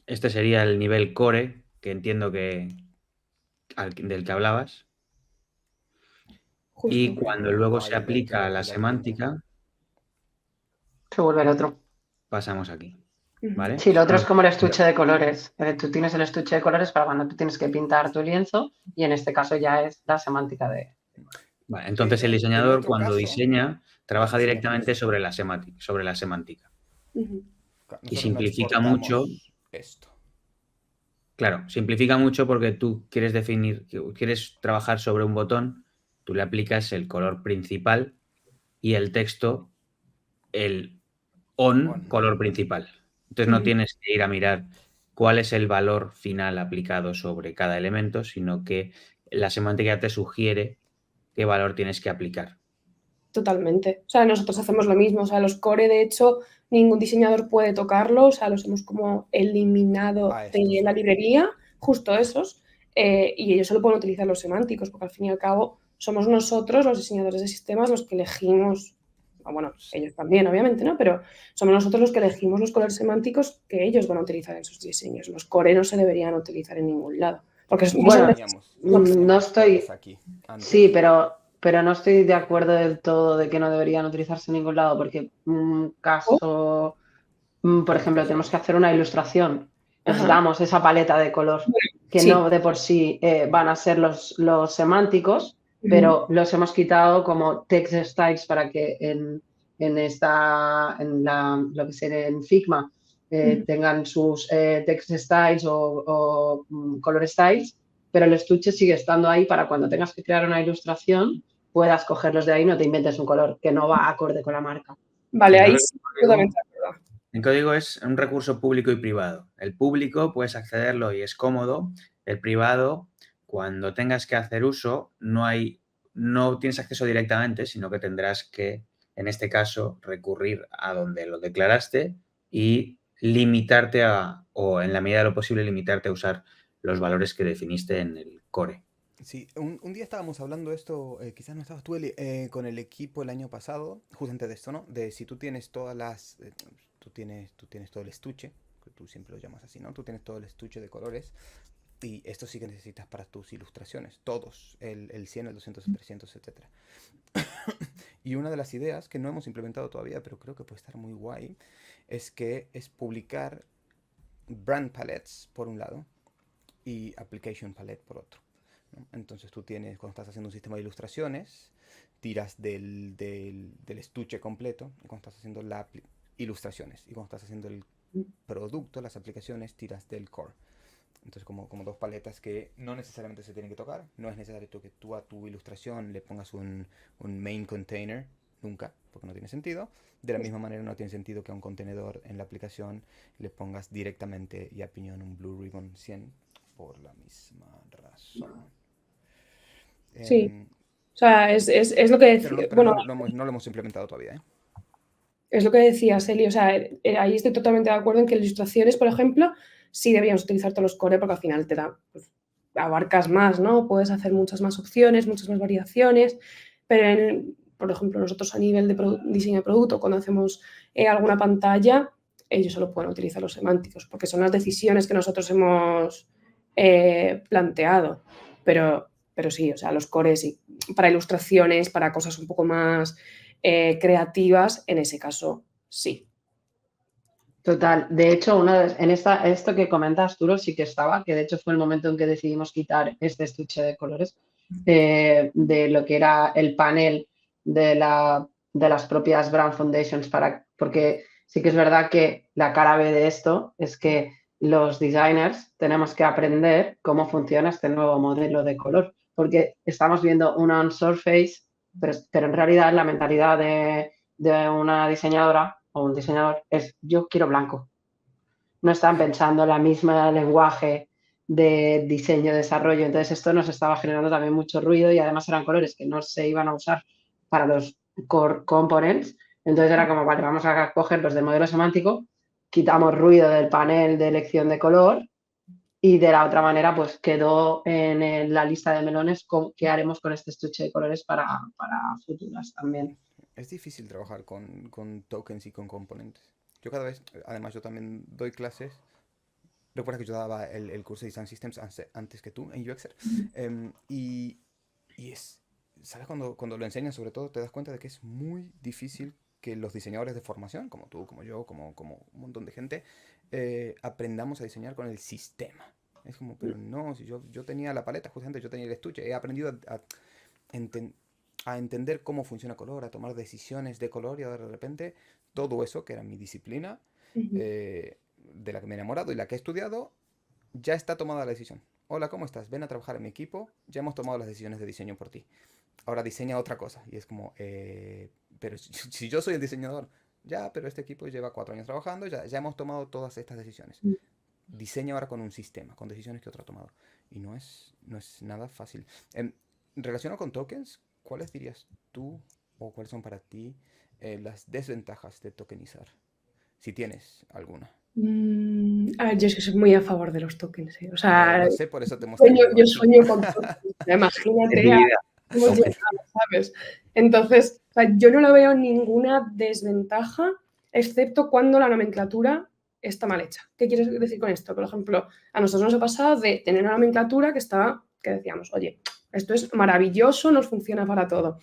[SPEAKER 3] Este sería el nivel core, que entiendo del que hablabas.
[SPEAKER 5] Justo.
[SPEAKER 3] Y cuando luego se
[SPEAKER 1] Ahí
[SPEAKER 3] aplica a la
[SPEAKER 1] aquí lo tengo.
[SPEAKER 3] semántica,
[SPEAKER 4] Se vuelve el otro.
[SPEAKER 3] pasamos aquí,
[SPEAKER 5] Ujú.
[SPEAKER 3] ¿vale?
[SPEAKER 4] Sí, lo otro es como el estuche de colores. Tú tienes el estuche de colores para cuando tú tienes que pintar tu lienzo y en este caso ya es la semántica de...
[SPEAKER 3] Vale, entonces el
[SPEAKER 1] Pero en
[SPEAKER 3] diseñador
[SPEAKER 1] otro
[SPEAKER 3] cuando
[SPEAKER 1] caso,
[SPEAKER 3] diseña trabaja
[SPEAKER 1] diseña con
[SPEAKER 3] directamente
[SPEAKER 1] esto.
[SPEAKER 3] sobre la semántica.
[SPEAKER 5] Ujú.
[SPEAKER 3] Y
[SPEAKER 1] Nosotros no
[SPEAKER 3] simplifica mucho,
[SPEAKER 1] exportamos esto.
[SPEAKER 3] claro, simplifica mucho porque tú quieres quieres trabajar sobre un botón, tú le aplicas el color principal y el texto el
[SPEAKER 1] On.
[SPEAKER 3] color principal. Entonces no
[SPEAKER 5] Ujú.
[SPEAKER 3] tienes que ir a mirar cuál es el valor final aplicado sobre cada elemento, sino que la semántica te sugiere qué valor tienes que aplicar.
[SPEAKER 5] Totalmente. O sea, nosotros hacemos lo mismo. O sea, los core, de hecho, ningún diseñador puede tocarlos. O sea, los hemos como eliminado
[SPEAKER 1] Ah,
[SPEAKER 5] de
[SPEAKER 1] estos
[SPEAKER 5] la
[SPEAKER 1] no.
[SPEAKER 5] librería, justo esos, y ellos solo pueden utilizar los semánticos, porque al fin y al cabo somos nosotros, los diseñadores de sistemas, los que elegimos, bueno, ellos también, obviamente, ¿no? Pero somos nosotros los que elegimos los colores semánticos que ellos van a utilizar en sus diseños. Los core no se deberían utilizar en ningún lado, porque no son
[SPEAKER 4] Bueno,
[SPEAKER 5] no
[SPEAKER 4] no
[SPEAKER 1] Teníamos cores
[SPEAKER 4] estoy...
[SPEAKER 1] aquí
[SPEAKER 4] Sí,
[SPEAKER 1] antes.
[SPEAKER 4] pero no estoy de acuerdo del todo de que no deberían utilizarse en ningún lado, porque un caso, por ejemplo, tenemos que
[SPEAKER 1] Ilustraciones.
[SPEAKER 4] hacer una ilustración.
[SPEAKER 5] Ajá.
[SPEAKER 4] Necesitamos esa paleta de color, que
[SPEAKER 5] Sí.
[SPEAKER 4] no de por sí van a ser los semánticos,
[SPEAKER 5] Ujú.
[SPEAKER 4] pero los hemos quitado como text styles para que lo que sería en Figma
[SPEAKER 5] Ujú.
[SPEAKER 4] tengan sus text styles o color styles, pero el estuche sigue estando ahí para cuando tengas que crear una ilustración puedas cogerlos de ahí y no te inventes un color que no va acorde con la marca.
[SPEAKER 5] Vale, ahí
[SPEAKER 3] Entonces,
[SPEAKER 5] sí, totalmente de acuerdo.
[SPEAKER 3] el código es un recurso público y privado. El público puedes accederlo y es cómodo. El privado, cuando tengas que hacer uso, no tienes acceso directamente, sino que tendrás que, en este caso, recurrir a donde lo declaraste y limitarte o en la medida de lo posible, limitarte a usar los valores que definiste en el core.
[SPEAKER 1] Sí, un día estábamos hablando de esto, quizás no estabas tú, Eli, con el equipo el año pasado, justamente de esto, ¿no? De si tú tienes todas las... tú tienes todo el estuche, que tú siempre lo llamas así, ¿no? Tú tienes todo el estuche de colores y esto sí que necesitas para tus ilustraciones, todos, el 100, el 200, el 300, etc. Y una de las ideas que no hemos implementado todavía, pero creo que puede estar muy guay, es publicar brand palettes por un lado y application palette por otro, ¿no? Entonces tú tienes, cuando estás haciendo un sistema de ilustraciones, tiras del estuche completo, y cuando estás haciendo las ilustraciones, y cuando estás haciendo el producto, las aplicaciones, tiras del core. Entonces como dos paletas que no necesariamente se tienen que tocar. No es necesario que tú a tu ilustración le pongas un main container, nunca, porque no tiene sentido. De la misma manera no tiene sentido que a un contenedor en la aplicación le pongas directamente y a piñón un Blue Ribbon 100 por la misma razón.
[SPEAKER 5] Sí. O sea, es lo que
[SPEAKER 1] Pero,
[SPEAKER 5] decía,
[SPEAKER 1] pero
[SPEAKER 5] bueno,
[SPEAKER 1] no lo hemos implementado todavía, ¿eh?
[SPEAKER 5] es lo que decía Eli, o sea, ahí estoy totalmente de acuerdo en que ilustraciones, por ejemplo, sí deberíamos utilizar todos los core porque al final te da, pues, abarcas más, ¿no? Puedes hacer muchas más opciones, muchas más variaciones, pero por ejemplo, nosotros a nivel de diseño de producto, cuando hacemos alguna pantalla, ellos solo pueden utilizar los semánticos porque son las decisiones que nosotros hemos planteado, pero sí, o sea, los cores sí, para ilustraciones, para cosas un poco más creativas, en ese caso, sí.
[SPEAKER 4] Total. De hecho, esto que comentas, Turo, sí que estaba, que de hecho fue el momento en que decidimos quitar este estuche de colores de lo que era el panel de las propias Brand Foundations, porque sí que es verdad que la cara B de esto es que los designers tenemos que aprender cómo funciona este nuevo modelo de color, porque estamos viendo una on-surface, pero en realidad la mentalidad de una diseñadora o un diseñador es yo quiero blanco. No están pensando la misma lenguaje de diseño, desarrollo. Entonces esto nos estaba generando también mucho ruido y además eran colores que no se iban a usar para los core components. Entonces era como, vale, vamos a coger los del modelo semántico, quitamos ruido del panel de elección de color y de la otra manera pues quedó en la lista de melones qué haremos con este estuche de colores para futuras también.
[SPEAKER 1] Es difícil trabajar con tokens y con componentes. Yo cada vez, además yo también doy clases. Recuerda que yo daba el curso de Design Systems antes que tú en UXer. Y es, ¿sabes? Cuando lo enseñas sobre todo te das cuenta de que es muy difícil que los diseñadores de formación, como tú, como yo, como un montón de gente, aprendamos a diseñar con el sistema. Es como, pero no, si yo tenía la paleta, justamente yo tenía el estuche, he aprendido a entender cómo funciona color, a tomar decisiones de color y ahora de repente todo eso, que era mi disciplina, de la que me he enamorado y la que he estudiado, ya está tomada la decisión. Hola, ¿cómo estás? Ven a trabajar en mi equipo, ya hemos tomado las decisiones de diseño por ti. Ahora diseña otra cosa. Y es como, pero si yo soy el diseñador, ya, pero este equipo lleva 4 años trabajando, ya hemos tomado todas estas decisiones. Diseña ahora con un sistema, con decisiones que otro ha tomado. Y no es nada fácil. Relacionado con tokens, ¿cuáles dirías tú o cuáles son para ti las desventajas de tokenizar? Si tienes alguna.
[SPEAKER 5] A ver, yo es que soy muy a favor de los tokens. O sea,
[SPEAKER 1] Lo sé, por eso te hemos traído
[SPEAKER 5] yo
[SPEAKER 1] aquí.
[SPEAKER 5] sueño con tokens. Imagínate cómo llegamos, ¿sabes? Entonces, o sea, yo no lo veo ninguna desventaja, excepto cuando la nomenclatura está mal hecha. ¿Qué quieres decir con esto? Por ejemplo, a nosotros nos ha pasado de tener una nomenclatura que decíamos, oye, esto es maravilloso, nos funciona para todo.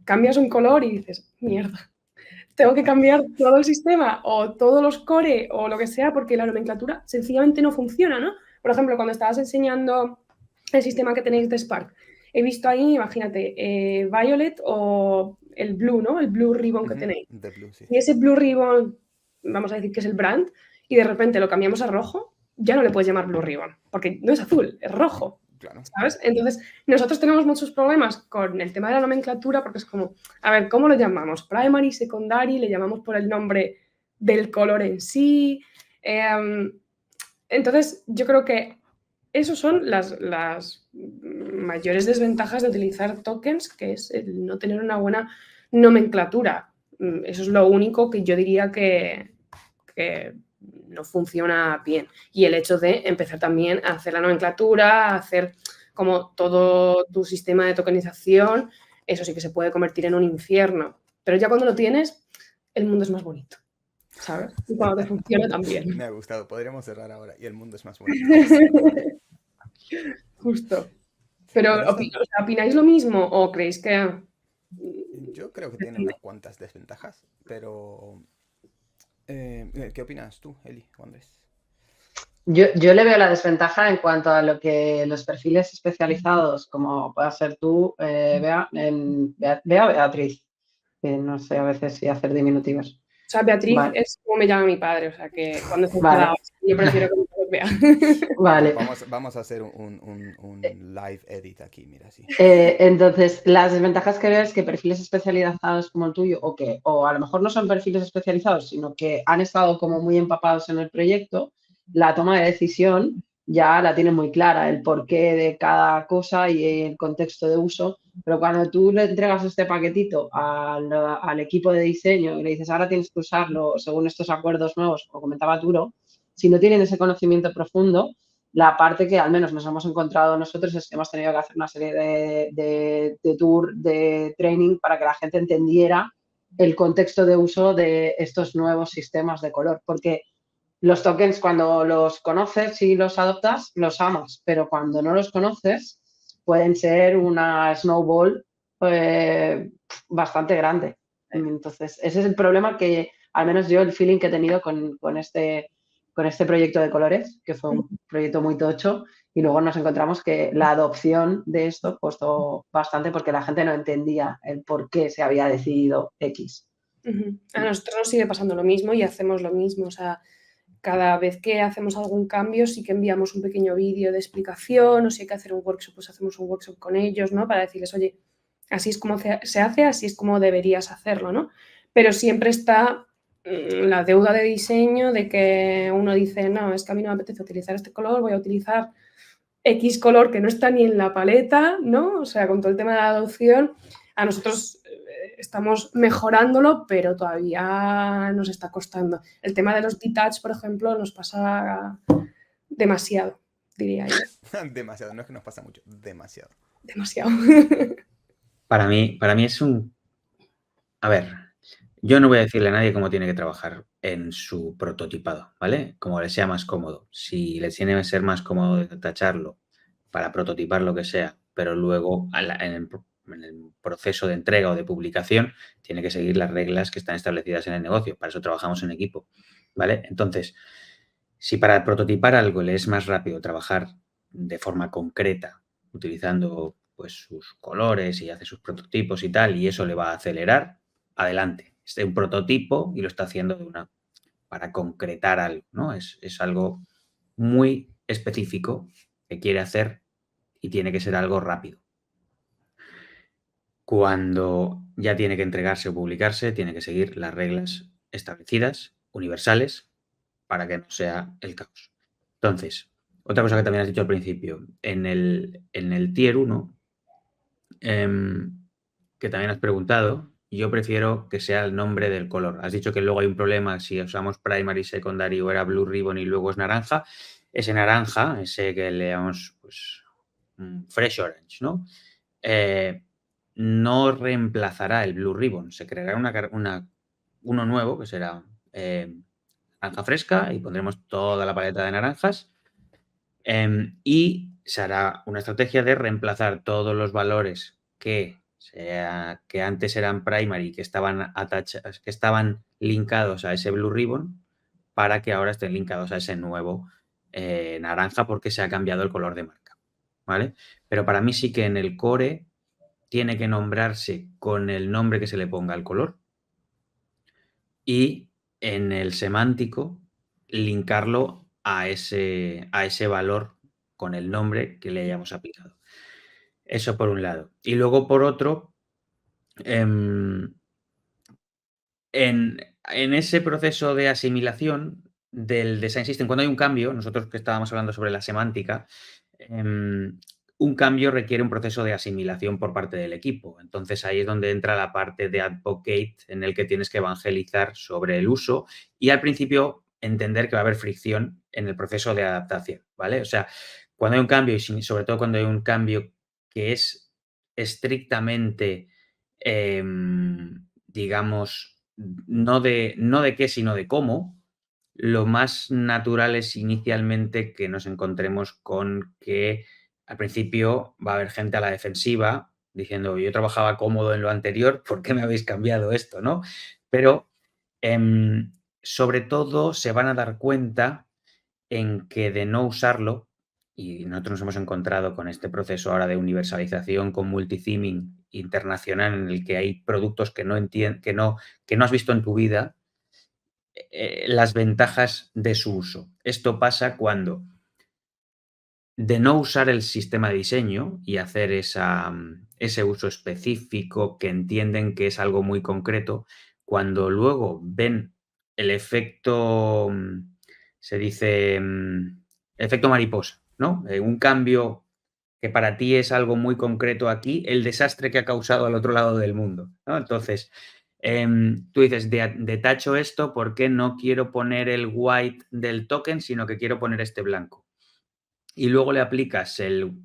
[SPEAKER 5] Cambias un color y dices, mierda, tengo que cambiar todo el sistema o todos los core o lo que sea porque la nomenclatura sencillamente no funciona, ¿no? Por ejemplo, cuando estabas enseñando el sistema que tenéis de Spark, he visto ahí, imagínate, Violet o el Blue, ¿no? El Blue Ribbon que tenéis.
[SPEAKER 1] The Blue, sí.
[SPEAKER 5] Y ese Blue Ribbon, vamos a decir que es el brand, y de repente lo cambiamos a rojo, ya no le puedes llamar Blue Ribbon, porque no es azul, es rojo.
[SPEAKER 1] Claro.
[SPEAKER 5] ¿Sabes? Entonces, nosotros tenemos muchos problemas con el tema de la nomenclatura porque es como, a ver, ¿cómo lo llamamos? Primary, secondary, le llamamos por el nombre del color en sí. Entonces, yo creo que esos son las mayores desventajas de utilizar tokens, que es el no tener una buena nomenclatura. Eso es lo único que yo diría que no funciona bien. Y el hecho de empezar también a hacer la nomenclatura, a hacer como todo tu sistema de tokenización, eso sí que se puede convertir en un infierno. Pero ya cuando lo tienes, el mundo es más bonito, ¿sabes? Y cuando te funciona también.
[SPEAKER 1] Me ha gustado. Podríamos cerrar ahora y el mundo es más bonito.
[SPEAKER 5] Justo. Pero, ¿opináis lo mismo o creéis que...?
[SPEAKER 1] Yo creo que tiene unas cuantas desventajas, pero... ¿qué opinas tú, Eli o Andrés?
[SPEAKER 4] Yo le veo la desventaja en cuanto a lo que los perfiles especializados, como pueda ser tú, Beatriz, que no sé a veces si hacer diminutivos.
[SPEAKER 5] O sea, Beatriz
[SPEAKER 4] vale.
[SPEAKER 5] Es como me llama mi padre, o sea, que cuando se
[SPEAKER 4] vale.
[SPEAKER 5] yo prefiero que me los vea.
[SPEAKER 4] Vale.
[SPEAKER 1] Vamos a hacer un live edit aquí, mira, sí.
[SPEAKER 4] Entonces, las desventajas que veo es que perfiles especializados como el tuyo, o a lo mejor no son perfiles especializados, sino que han estado como muy empapados en el proyecto, la toma de decisión ya la tienen muy clara, el porqué de cada cosa y el contexto de uso, pero cuando tú le entregas este paquetito al equipo de diseño y le dices, ahora tienes que usarlo según estos acuerdos nuevos, como comentaba Arturo, si no tienen ese conocimiento profundo, la parte que al menos nos hemos encontrado nosotros es que hemos tenido que hacer una serie de tour, de training para que la gente entendiera el contexto de uso de estos nuevos sistemas de color, porque los tokens cuando los conoces y los adoptas, los amas, pero cuando no los conoces pueden ser una snowball bastante grande. Entonces, ese es el problema que, al menos yo, el feeling que he tenido con este proyecto de colores, que fue un proyecto muy tocho, y luego nos encontramos que la adopción de esto costó bastante porque la gente no entendía el por qué se había decidido X.
[SPEAKER 5] A nosotros nos sigue pasando lo mismo y hacemos lo mismo, o sea, cada vez que hacemos algún cambio sí que enviamos un pequeño vídeo de explicación, o si hay que hacer un workshop, pues hacemos un workshop con ellos, ¿no? Para decirles, oye, así es como se hace, así es como deberías hacerlo, ¿no? Pero siempre está la deuda de diseño de que uno dice, no, es que a mí no me apetece utilizar este color, voy a utilizar X color que no está ni en la paleta, ¿no? O sea, con todo el tema de la adopción, a nosotros estamos mejorándolo, pero todavía nos está costando. El tema de los detach, por ejemplo, nos pasa demasiado, diría yo.
[SPEAKER 1] Demasiado, no es que nos pasa mucho, demasiado.
[SPEAKER 5] Demasiado.
[SPEAKER 3] Para mí es un... A ver, yo no voy a decirle a nadie cómo tiene que trabajar en su prototipado, ¿vale? Como le sea más cómodo. Si le tiene que ser más cómodo de tacharlo para prototipar lo que sea, pero luego en el proceso de entrega o de publicación tiene que seguir las reglas que están establecidas en el negocio. Para eso trabajamos en equipo, ¿vale? Entonces, si para prototipar algo le es más rápido trabajar de forma concreta, utilizando pues sus colores y hace sus prototipos y tal, y eso le va a acelerar, adelante. Es un prototipo y lo está haciendo para concretar algo, ¿no? Es algo muy específico que quiere hacer y tiene que ser algo rápido. Cuando ya tiene que entregarse o publicarse, tiene que seguir las reglas establecidas, universales, para que no sea el caos. Entonces, otra cosa que también has dicho al principio, en el Tier 1, que también has preguntado, yo prefiero que sea el nombre del color. Has dicho que luego hay un problema si usamos primary, secondary o era blue ribbon y luego es naranja. Ese naranja, ese que le llamamos pues, fresh orange, ¿no? No reemplazará el blue ribbon. Se creará uno nuevo que será naranja fresca y pondremos toda la paleta de naranjas. Y se hará una estrategia de reemplazar todos los valores que antes eran primary, que estaban linkados a ese blue ribbon, para que ahora estén linkados a ese nuevo naranja, porque se ha cambiado el color de marca, ¿vale? Pero para mí sí que en el core tiene que nombrarse con el nombre que se le ponga al color, y en el semántico linkarlo a ese valor con el nombre que le hayamos aplicado. Eso por un lado. Y luego por otro, en ese proceso de asimilación del Design System, cuando hay un cambio, nosotros que estábamos hablando sobre la semántica, un cambio requiere un proceso de asimilación por parte del equipo. Entonces ahí es donde entra la parte de advocate, en el que tienes que evangelizar sobre el uso y al principio entender que va a haber fricción en el proceso de adaptación, ¿vale? O sea, cuando hay un cambio y sobre todo cuando hay un cambio que es estrictamente, digamos, no de qué, sino de cómo, lo más natural es inicialmente que nos encontremos con que al principio va a haber gente a la defensiva diciendo, yo trabajaba cómodo en lo anterior, ¿por qué me habéis cambiado esto, no? Pero sobre todo se van a dar cuenta en que de no usarlo, y nosotros nos hemos encontrado con este proceso ahora de universalización con multitheming internacional, en el que hay productos que no has visto en tu vida, las ventajas de su uso. Esto pasa cuando de no usar el sistema de diseño y hacer ese uso específico que entienden que es algo muy concreto, cuando luego ven el efecto, se dice, efecto mariposa, ¿no? Un cambio que para ti es algo muy concreto aquí, el desastre que ha causado al otro lado del mundo, ¿no? Entonces, tú dices, detacho esto porque no quiero poner el white del token, sino que quiero poner este blanco. Y luego le aplicas el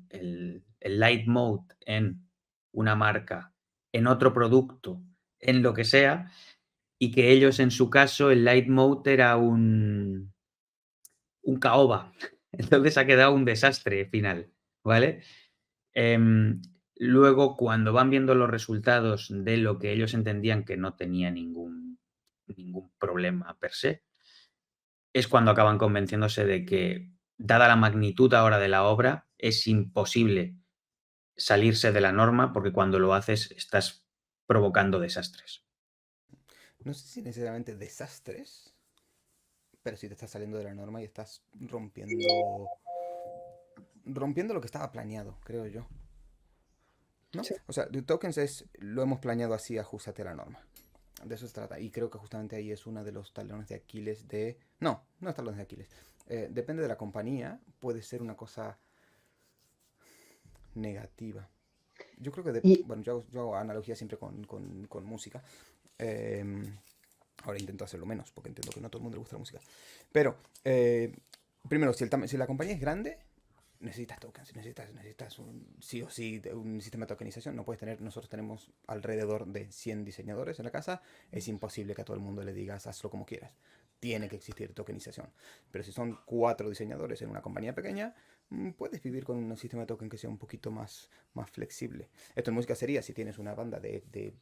[SPEAKER 3] light mode en una marca, en otro producto, en lo que sea, y que ellos, en su caso, el light mode era un caoba. Entonces ha quedado un desastre final, ¿vale? Luego, cuando van viendo los resultados de lo que ellos entendían que no tenía ningún problema per se, es cuando acaban convenciéndose de que, dada la magnitud ahora de la obra, es imposible salirse de la norma, porque cuando lo haces estás provocando desastres.
[SPEAKER 1] No sé si necesariamente desastres, pero sí te estás saliendo de la norma y estás rompiendo lo que estaba planeado, creo yo. ¿No?
[SPEAKER 5] Sí.
[SPEAKER 1] O sea, The Tokens lo hemos planeado así, ajustate a la norma. De eso se trata. Y creo que justamente ahí es uno de los talones de Aquiles de... No, no es talones de Aquiles. Depende de la compañía, puede ser una cosa negativa. Yo creo que...
[SPEAKER 4] Y,
[SPEAKER 1] Bueno, yo hago analogía siempre con música. Ahora intento hacerlo menos, porque entiendo que no a todo el mundo le gusta la música. Pero, primero, si la compañía es grande, necesitas tokens, necesitas sí o sí un sistema de tokenización. No puedes tener, nosotros tenemos alrededor de 100 diseñadores en la casa. Es imposible que a todo el mundo le digas hazlo como quieras. Tiene que existir tokenización. Pero si son 4 diseñadores en una compañía pequeña, puedes vivir con un sistema de token que sea un poquito más flexible. Esto en música sería si tienes una banda de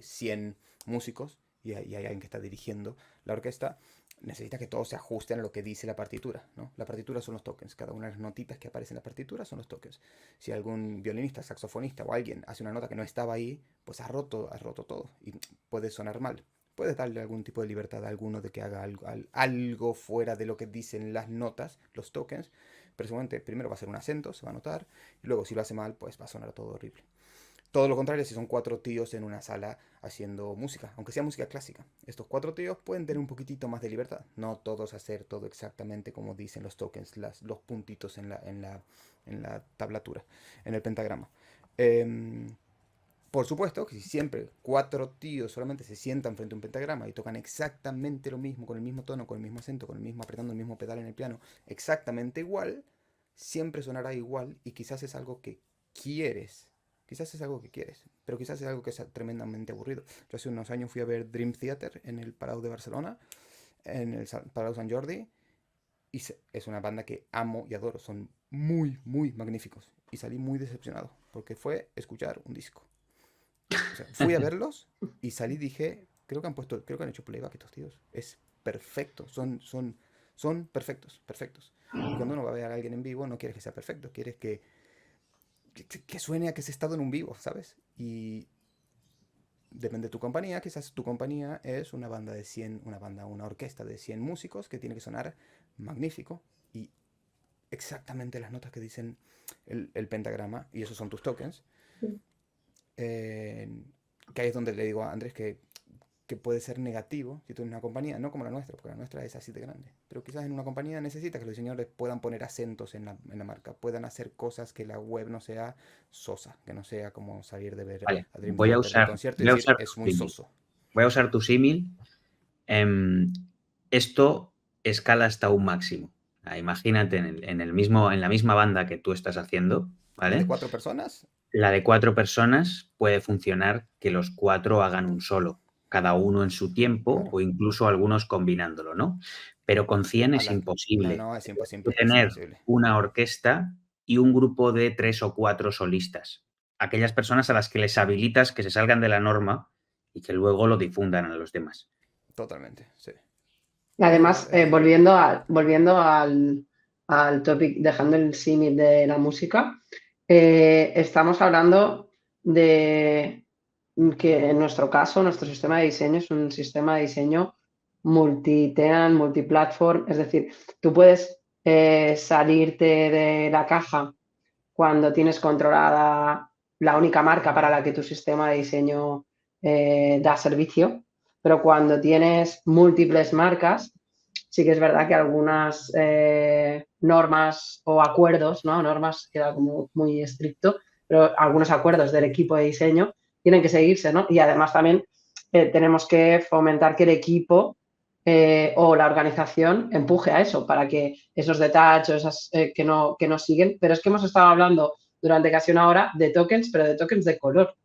[SPEAKER 1] 100 músicos y hay alguien que está dirigiendo la orquesta, necesita que todos se ajusten a lo que dice la partitura, ¿no? La partitura son los tokens. Cada una de las notitas que aparecen en la partitura son los tokens. Si algún violinista, saxofonista o alguien hace una nota que no estaba ahí, pues ha roto todo y puede sonar mal. Puedes darle algún tipo de libertad a alguno de que haga algo fuera de lo que dicen las notas, los tokens, pero seguramente primero va a ser un acento, se va a notar, y luego si lo hace mal, pues va a sonar todo horrible. Todo lo contrario si son 4 tíos en una sala haciendo música, aunque sea música clásica. Estos 4 tíos pueden tener un poquitito más de libertad. No todos hacer todo exactamente como dicen los tokens, los puntitos en la tablatura, en el pentagrama. Por supuesto que si siempre 4 tíos solamente se sientan frente a un pentagrama y tocan exactamente lo mismo, con el mismo tono, con el mismo acento, apretando el mismo pedal en el piano, exactamente igual, siempre sonará igual y quizás es algo que quieres. Quizás es algo que quieres, pero quizás es algo que es tremendamente aburrido. Yo hace unos años fui a ver Dream Theater en el Palau de Barcelona, en el Palau Sant Jordi, y es una banda que amo y adoro. Son muy, muy magníficos. Y salí muy decepcionado, porque fue escuchar un disco. O sea, fui a verlos y salí y dije, creo que han hecho playback estos tíos. Es perfecto, son perfectos. Y cuando uno va a ver a alguien en vivo, no quieres que sea perfecto, quieres que suene a que has estado en un vivo, ¿sabes? Y depende de tu compañía, quizás tu compañía es una orquesta de 100 músicos que tiene que sonar magnífico y exactamente las notas que dicen el pentagrama, y esos son tus tokens. Que ahí es donde le digo a Andrés que puede ser negativo si tú tienes una compañía, no como la nuestra, porque la nuestra es así de grande, pero quizás en una compañía necesita que los diseñadores puedan poner acentos en la marca, puedan hacer cosas que la web no sea sosa, que no sea como salir de ver
[SPEAKER 3] Vale,
[SPEAKER 1] a Dream
[SPEAKER 3] voy a
[SPEAKER 1] Theater del
[SPEAKER 3] usar,
[SPEAKER 1] concierto y
[SPEAKER 3] voy a
[SPEAKER 1] decir
[SPEAKER 3] usar
[SPEAKER 1] es
[SPEAKER 3] tu
[SPEAKER 1] muy
[SPEAKER 3] símil.
[SPEAKER 1] soso.
[SPEAKER 3] Voy a usar tu símil. Esto escala hasta un máximo. Imagínate en la misma banda que tú estás haciendo,
[SPEAKER 1] ¿La
[SPEAKER 3] ¿vale?
[SPEAKER 1] de 4 personas?
[SPEAKER 3] La de 4 personas puede funcionar que los 4 hagan un solo, cada uno en su tiempo,
[SPEAKER 1] Claro.
[SPEAKER 3] o incluso algunos combinándolo, ¿no? Pero con 100 es imposible.
[SPEAKER 1] No, es
[SPEAKER 3] Tienes
[SPEAKER 1] imposible,
[SPEAKER 3] que
[SPEAKER 1] es
[SPEAKER 3] tener
[SPEAKER 1] imposible.
[SPEAKER 3] una orquesta y un grupo de 3 o 4 solistas. Aquellas personas a las que les habilitas que se salgan de la norma y que luego lo difundan a los demás.
[SPEAKER 1] Totalmente, sí.
[SPEAKER 4] Y además, volviendo al topic, dejando el símil de la música, estamos hablando de que en nuestro caso, nuestro sistema de diseño es un sistema de diseño multi-tenant, multi-platform, es decir, tú puedes salirte de la caja cuando tienes controlada la única marca para la que tu sistema de diseño da servicio, pero cuando tienes múltiples marcas, sí que es verdad que algunas normas o acuerdos, ¿no? Normas queda como muy estricto, pero algunos acuerdos del equipo de diseño tienen que seguirse, ¿no? Y además también tenemos que fomentar que el equipo o la organización empuje a eso para que esos detalles esas, que no siguen. Pero es que hemos estado hablando durante casi una hora de tokens, pero de tokens de color.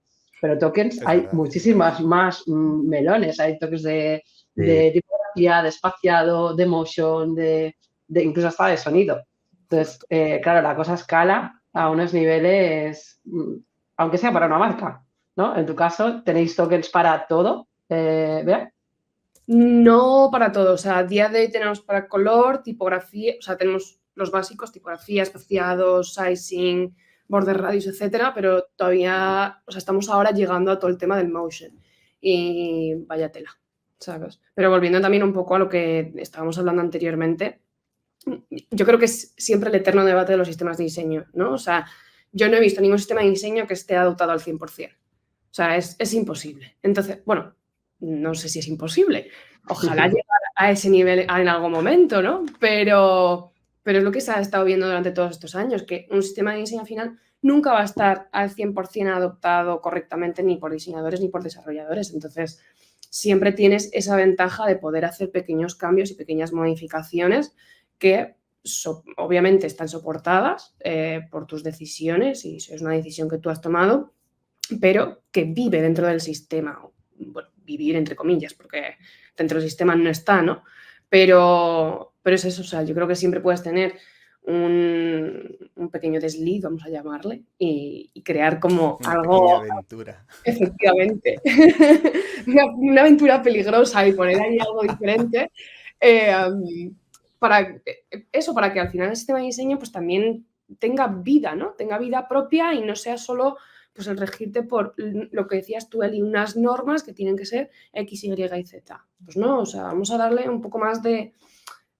[SPEAKER 4] Pero tokens
[SPEAKER 1] Es
[SPEAKER 4] hay
[SPEAKER 1] verdad,
[SPEAKER 4] muchísimas más melones. Hay tokens de
[SPEAKER 3] Sí.
[SPEAKER 4] tipografía, de espaciado, de motion, de incluso hasta de sonido. Entonces, claro, la cosa escala a unos niveles, aunque sea para una marca, ¿no? En tu caso, ¿tenéis tokens para todo? ¿Bea?
[SPEAKER 5] No para todo, o sea, a día de hoy tenemos para color, tipografía, o sea, tenemos los básicos, tipografía, espaciados, sizing, border radius, etcétera, pero todavía, o sea, estamos ahora llegando a todo el tema del motion y vaya tela. ¿sabes? Pero volviendo también un poco a lo que estábamos hablando anteriormente, yo creo que es siempre el eterno debate de los sistemas de diseño, ¿no? O sea, yo no he visto ningún sistema de diseño que esté adoptado al 100%. O sea, es imposible. Entonces, bueno, no sé si es imposible. Ojalá llegar a ese nivel en algún momento, ¿no? Pero es lo que se ha estado viendo durante todos estos años, que un sistema de diseño al final nunca va a estar al 100% adoptado correctamente ni por diseñadores ni por desarrolladores. Entonces, siempre tienes esa ventaja de poder hacer pequeños cambios y pequeñas modificaciones que obviamente están soportadas por tus decisiones y si es una decisión que tú has tomado, pero que vive dentro del sistema. Bueno, vivir entre comillas, porque dentro del sistema no está, ¿no? Pero es eso, o sea, yo creo que siempre puedes tener un pequeño desliz, vamos a llamarle, y crear como
[SPEAKER 1] Una
[SPEAKER 5] algo...
[SPEAKER 1] pequeña aventura.
[SPEAKER 5] Efectivamente. Una aventura peligrosa y poner ahí algo diferente. Para que al final el sistema de diseño pues también tenga vida, ¿no? Tenga vida propia y no sea solo pues el regirte por lo que decías tú, Eli, unas normas que tienen que ser X, Y y Z. Pues no, o sea, vamos a darle un poco más de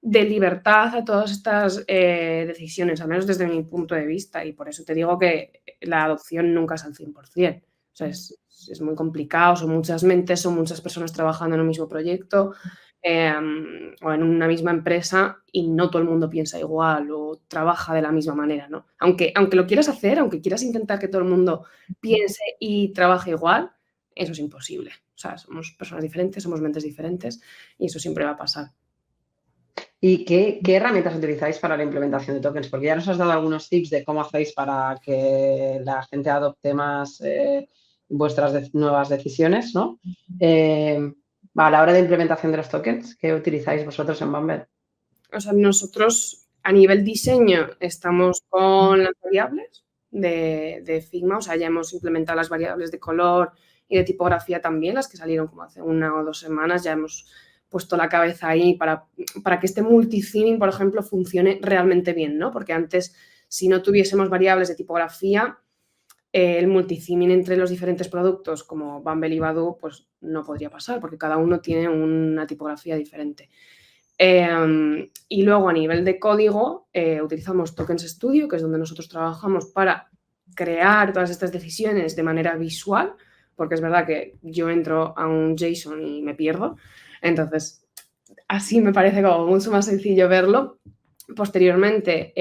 [SPEAKER 5] libertad a todas estas decisiones, al menos desde mi punto de vista, y por eso te digo que la adopción nunca es al 100%. O sea, es muy complicado, son muchas mentes, son muchas personas trabajando en un mismo proyecto o en una misma empresa y no todo el mundo piensa igual o trabaja de la misma manera, ¿no? Aunque lo quieras hacer, aunque quieras intentar que todo el mundo piense y trabaje igual, eso es imposible. O sea, somos personas diferentes, somos mentes diferentes y eso siempre va a pasar.
[SPEAKER 4] ¿Y qué herramientas utilizáis para la implementación de tokens? Porque ya nos has dado algunos tips de cómo hacéis para que la gente adopte más vuestras nuevas decisiones, ¿no? A la hora de implementación de los tokens, ¿qué utilizáis vosotros en Bumble?
[SPEAKER 5] O sea, nosotros a nivel diseño estamos con las variables de Figma, o sea, ya hemos implementado las variables de color y de tipografía también, las que salieron como hace 1 o 2 semanas, ya hemos puesto la cabeza ahí para que este multitheming, por ejemplo, funcione realmente bien, ¿no? Porque antes, si no tuviésemos variables de tipografía, el multitheming entre los diferentes productos como Bumble y Badoo, pues no podría pasar, porque cada uno tiene una tipografía diferente. Y luego a nivel de código utilizamos Tokens Studio, que es donde nosotros trabajamos para crear todas estas decisiones de manera visual, porque es verdad que yo entro a un JSON y me pierdo, entonces así me parece como mucho más sencillo verlo. Posteriormente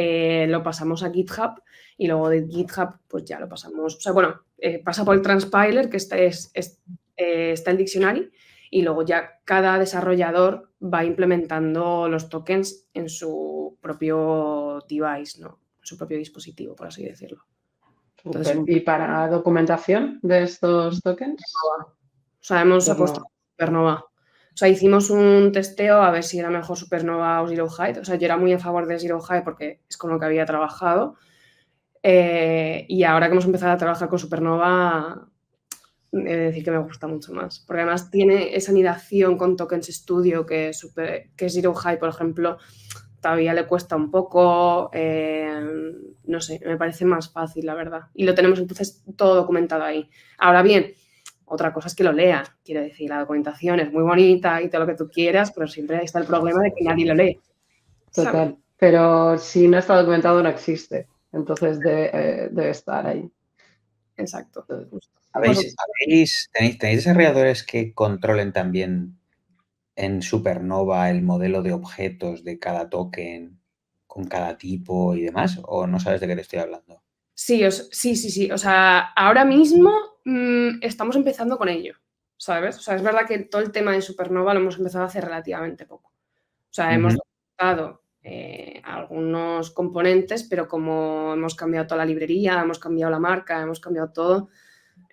[SPEAKER 5] lo pasamos a GitHub y luego de GitHub pues ya lo pasamos, o sea, bueno, pasa por el Transpiler, que está el diccionario, y luego ya cada desarrollador va implementando los tokens en su propio device, ¿no? En su propio dispositivo, por así decirlo. Entonces,
[SPEAKER 4] ¿y para documentación de estos tokens?
[SPEAKER 5] O sea, hemos apostado por Supernova. O sea, hicimos un testeo a ver si era mejor Supernova o Zero Height. O sea, yo era muy a favor de Zero Height porque es con lo que había trabajado. Y ahora que hemos empezado a trabajar con Supernova, he de decir que me gusta mucho más. Porque además tiene esa anidación con Tokens Studio que Zero Height, por ejemplo, todavía le cuesta un poco. No sé, me parece más fácil, la verdad. Y lo tenemos entonces todo documentado ahí. Ahora bien, otra cosa es que lo lea. Quiero decir, la documentación es muy bonita y todo lo que tú quieras, pero siempre está el problema de que nadie lo lee.
[SPEAKER 4] Total.
[SPEAKER 5] ¿Sabes?
[SPEAKER 4] Pero si no está documentado, no existe. Entonces debe estar ahí.
[SPEAKER 5] Exacto.
[SPEAKER 3] ¿Tenéis desarrolladores que controlen también en Supernova el modelo de objetos de cada token con cada tipo y demás? ¿O no sabes de qué te estoy hablando?
[SPEAKER 5] Sí. O sea, ahora mismo estamos empezando con ello, ¿sabes? O sea, es verdad que todo el tema de Supernova lo hemos empezado hace relativamente poco. O sea, hemos documentado algunos componentes, pero como hemos cambiado toda la librería, hemos cambiado la marca, hemos cambiado todo,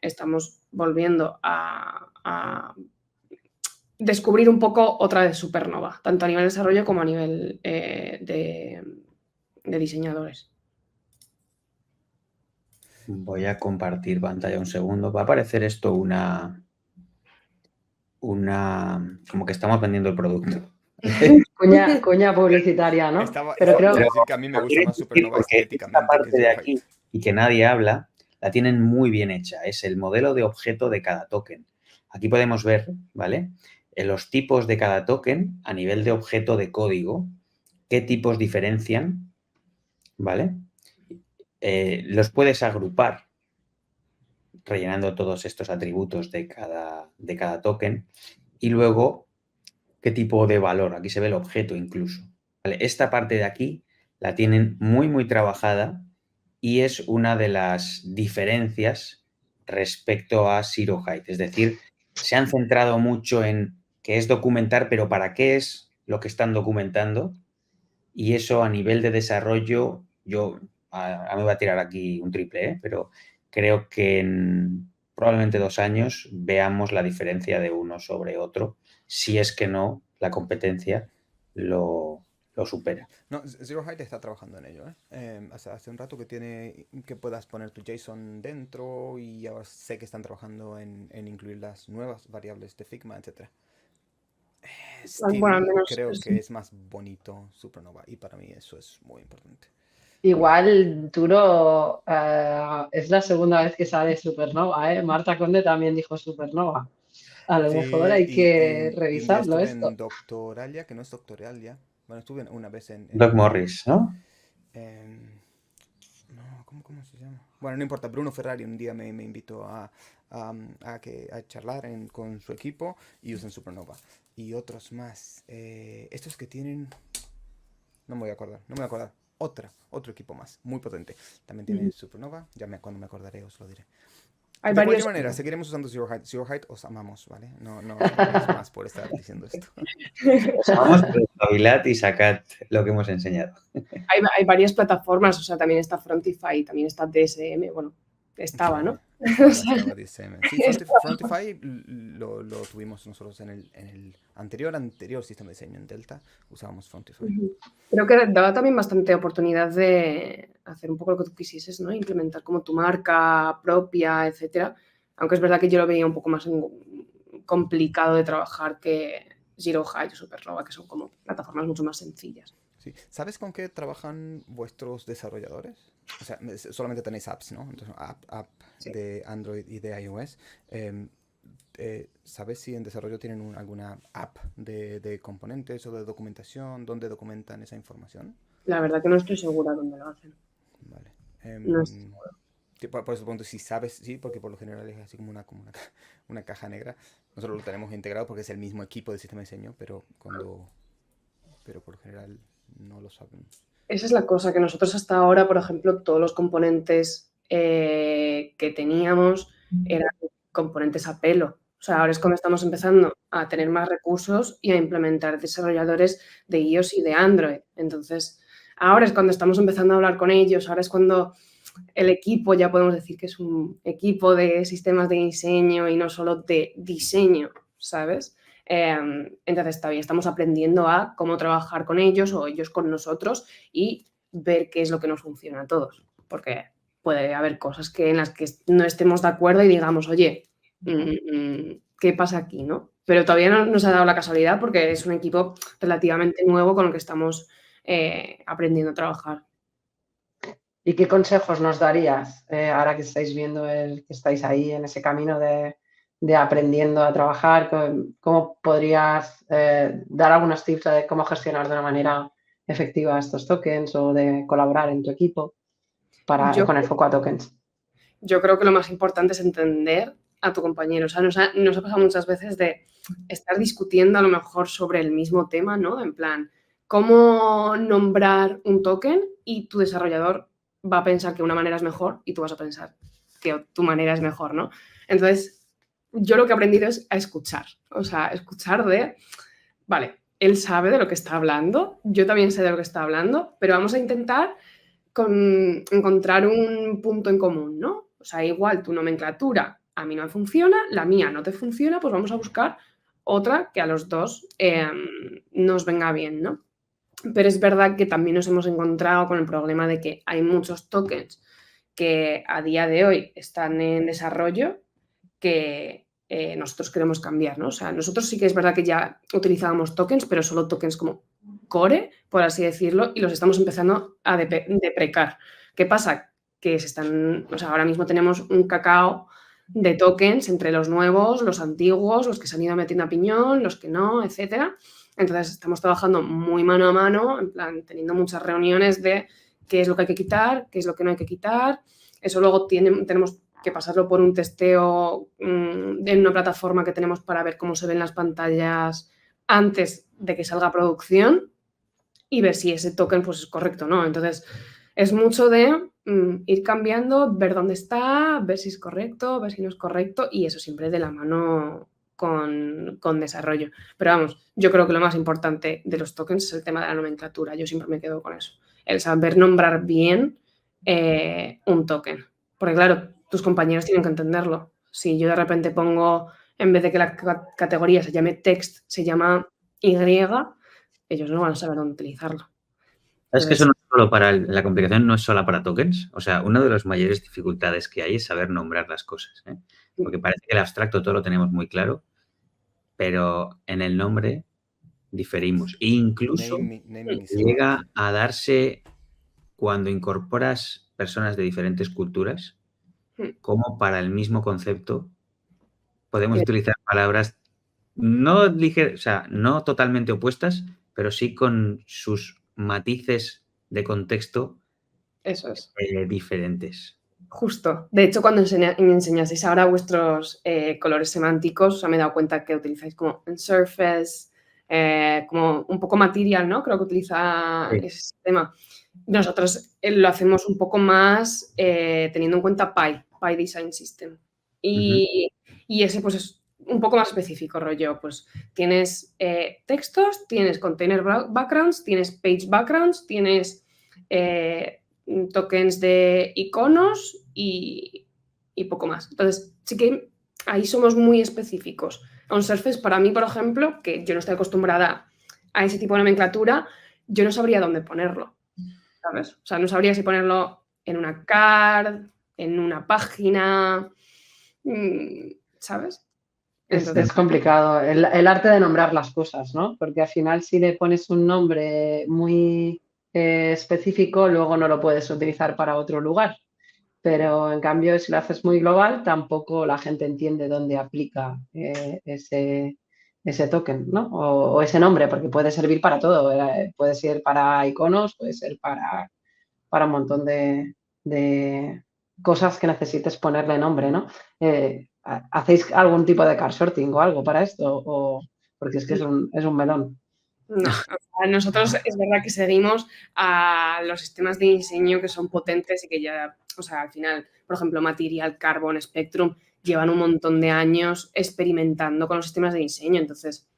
[SPEAKER 5] estamos volviendo a descubrir un poco otra vez Supernova, tanto a nivel de desarrollo como a nivel de diseñadores.
[SPEAKER 3] Voy a compartir pantalla un segundo. Va a aparecer esto como que estamos vendiendo el producto.
[SPEAKER 4] Cuña publicitaria, ¿no?
[SPEAKER 1] Pero creo decir que a mí me gusta más Supernova estéticamente.
[SPEAKER 3] Esta parte de aquí y que nadie habla, la tienen muy bien hecha. Es el modelo de objeto de cada token. Aquí podemos ver, ¿vale? los tipos de cada token a nivel de objeto de código, qué tipos diferencian, ¿vale? Los puedes agrupar rellenando todos estos atributos de cada token y luego qué tipo de valor. Aquí se ve el objeto incluso. ¿Vale? Esta parte de aquí la tienen muy, muy trabajada y es una de las diferencias respecto a Zero Height. Es decir, se han centrado mucho en qué es documentar, pero para qué es lo que están documentando. Y eso a nivel de desarrollo, yo a mí me va a tirar aquí un triple, pero creo que en probablemente 2 años veamos la diferencia de uno sobre otro, si es que no, la competencia lo supera.
[SPEAKER 1] No, Zero Height está trabajando en ello, ¿eh? Hace un rato que puedas poner tu JSON dentro y ahora sé que están trabajando en incluir las nuevas variables de Figma, etc.
[SPEAKER 5] Bueno, al
[SPEAKER 1] Still,
[SPEAKER 5] menos
[SPEAKER 1] creo
[SPEAKER 5] sí.
[SPEAKER 1] que es más bonito Supernova y para mí eso es muy importante.
[SPEAKER 4] Igual, Turo, es la segunda vez que sale Supernova, ¿eh? Marta Conde también dijo Supernova. A lo mejor
[SPEAKER 1] Sí,
[SPEAKER 4] hay que
[SPEAKER 1] y un día
[SPEAKER 4] revisarlo
[SPEAKER 1] estuve
[SPEAKER 4] esto.
[SPEAKER 1] en Doctoralia, que no es Doctoralia. Bueno, estuve una vez
[SPEAKER 3] Doc Morris, ¿no?
[SPEAKER 1] no, ¿cómo se llama? Bueno, no importa, Bruno Ferrari un día me invitó a charlar con su equipo y usan Supernova. Y otros más. Estos que tienen... No me voy a acordar. Otro equipo más, muy potente. También tiene Supernova. Cuando me acordaré os lo diré.
[SPEAKER 5] Hay
[SPEAKER 1] De cualquier
[SPEAKER 5] varios.
[SPEAKER 1] manera, seguiremos usando Zero Height. Zero Height os amamos, ¿vale? No es más por estar diciendo esto.
[SPEAKER 3] Os amamos, pero espabilad y sacad lo que hemos enseñado.
[SPEAKER 5] Hay varias plataformas, o sea, también está Frontify, también está DSM, bueno, estaba, ¿no?
[SPEAKER 1] Estaba DSM. Sí, Frontify lo tuvimos nosotros en el anterior sistema de diseño en Delta. Usábamos Frontify.
[SPEAKER 5] Creo que daba también bastante oportunidad de hacer un poco lo que tú quisieses, ¿no? Implementar como tu marca propia, etcétera. Aunque es verdad que yo lo veía un poco más complicado de trabajar que Zero Height o Supernova, que son como plataformas mucho más sencillas.
[SPEAKER 1] Sí. ¿Sabes con qué trabajan vuestros desarrolladores? O sea, solamente tenéis apps, ¿no? Entonces, app
[SPEAKER 5] Sí.
[SPEAKER 1] de Android y de iOS. ¿Sabes si en desarrollo tienen alguna app de componentes o de documentación? ¿Dónde documentan esa información?
[SPEAKER 5] La verdad que no estoy segura dónde lo hacen.
[SPEAKER 1] Vale.
[SPEAKER 5] No estoy segura.
[SPEAKER 1] Por eso pregunto si sabes, sí, porque por lo general es así como una caja negra. Nosotros lo tenemos integrado porque es el mismo equipo de sistema de diseño, pero por lo general no lo sabemos.
[SPEAKER 5] Esa es la cosa, que nosotros hasta ahora, por ejemplo, todos los componentes que teníamos eran componentes a pelo. O sea, ahora es cuando estamos empezando a tener más recursos y a implementar desarrolladores de iOS y de Android. Entonces, ahora es cuando estamos empezando a hablar con ellos, ahora es cuando el equipo ya podemos decir que es un equipo de sistemas de diseño y no solo de diseño, ¿sabes? Entonces todavía estamos aprendiendo a cómo trabajar con ellos o ellos con nosotros y ver qué es lo que nos funciona a todos, porque puede haber cosas en las que no estemos de acuerdo y digamos, oye, ¿qué pasa aquí, no? Pero todavía no nos ha dado la casualidad porque es un equipo relativamente nuevo con el que estamos aprendiendo a trabajar.
[SPEAKER 4] ¿Y qué consejos nos darías ahora que estáis viendo que estáis ahí en ese camino de aprendiendo a trabajar? ¿Cómo podrías dar algunos tips de cómo gestionar de una manera efectiva estos tokens o de colaborar en tu equipo con el foco a tokens?
[SPEAKER 5] Yo creo que lo más importante es entender a tu compañero. O sea, nos ha pasado muchas veces de estar discutiendo a lo mejor sobre el mismo tema, ¿no? En plan, ¿cómo nombrar un token? Y tu desarrollador va a pensar que una manera es mejor y tú vas a pensar que tu manera es mejor, ¿no? Entonces, yo lo que he aprendido es a escuchar. O sea, escuchar vale, él sabe de lo que está hablando, yo también sé de lo que está hablando, pero vamos a intentar encontrar un punto en común, ¿no? O sea, igual tu nomenclatura a mí no me funciona, la mía no te funciona, pues vamos a buscar otra que a los dos nos venga bien, ¿no? Pero es verdad que también nos hemos encontrado con el problema de que hay muchos tokens que a día de hoy están en desarrollo que nosotros queremos cambiar, ¿no? O sea, nosotros sí que es verdad que ya utilizábamos tokens, pero solo tokens como core, por así decirlo, y los estamos empezando a deprecar. ¿Qué pasa? Que o sea, ahora mismo tenemos un cacao de tokens entre los nuevos, los antiguos, los que se han ido metiendo a piñón, los que no, etcétera. Entonces estamos trabajando muy mano a mano, en plan, teniendo muchas reuniones de qué es lo que hay que quitar, qué es lo que no hay que quitar. Eso luego tenemos que pasarlo por un testeo en una plataforma que tenemos para ver cómo se ven las pantallas antes de que salga a producción y ver si ese token pues, es correcto o no. Entonces, es mucho de ir cambiando, ver dónde está, ver si es correcto, ver si no es correcto y eso siempre de la mano con desarrollo. Pero vamos, yo creo que lo más importante de los tokens es el tema de la nomenclatura. Yo siempre me quedo con eso. El saber nombrar bien un token. Porque claro, tus compañeros tienen que entenderlo. Si yo de repente pongo, en vez de que la categoría se llame text, se llama Y, ellos no van a saber dónde utilizarlo.
[SPEAKER 3] Es que eso no es solo para la complicación, no es solo para tokens. O sea, una de las mayores dificultades que hay es saber nombrar las cosas, ¿eh? Porque parece que el abstracto todo lo tenemos muy claro, pero en el nombre diferimos. E incluso
[SPEAKER 1] Naming is
[SPEAKER 3] llega
[SPEAKER 1] hard.
[SPEAKER 3] a darse cuando incorporas personas de diferentes culturas, como para el mismo concepto podemos utilizar palabras no totalmente opuestas, pero sí con sus matices de contexto
[SPEAKER 5] Eso es.
[SPEAKER 3] Diferentes.
[SPEAKER 5] Justo. De hecho, cuando enseñaseis ahora vuestros colores semánticos, me he dado cuenta que utilizáis como en surface, como un poco material, ¿no? Creo que utiliza ese sistema. Nosotros lo hacemos un poco más teniendo en cuenta Pi Design System. Y ese pues es un poco más específico, rollo. Pues tienes textos, tienes container backgrounds, tienes page backgrounds, tienes tokens de iconos y poco más. Entonces, sí que ahí somos muy específicos. On Surface, para mí, por ejemplo, que yo no estoy acostumbrada a ese tipo de nomenclatura, yo no sabría dónde ponerlo, ¿sabes? O sea, no sabría si ponerlo en una card, en una página, ¿sabes?
[SPEAKER 4] Es complicado. El arte de nombrar las cosas, ¿no? Porque al final si le pones un nombre muy específico, luego no lo puedes utilizar para otro lugar. Pero en cambio, si lo haces muy global, tampoco la gente entiende dónde aplica ese token, ¿no? O ese nombre, porque puede servir para todo. Puede ser para iconos, puede ser para un montón de cosas que necesites ponerle nombre, ¿no? ¿Hacéis algún tipo de card sorting o algo para esto? Porque es que es un melón.
[SPEAKER 5] No, o sea, nosotros es verdad que seguimos a los sistemas de diseño que son potentes y que ya, o sea, al final, por ejemplo, Material, Carbon, Spectrum, llevan un montón de años experimentando con los sistemas de diseño. Entonces,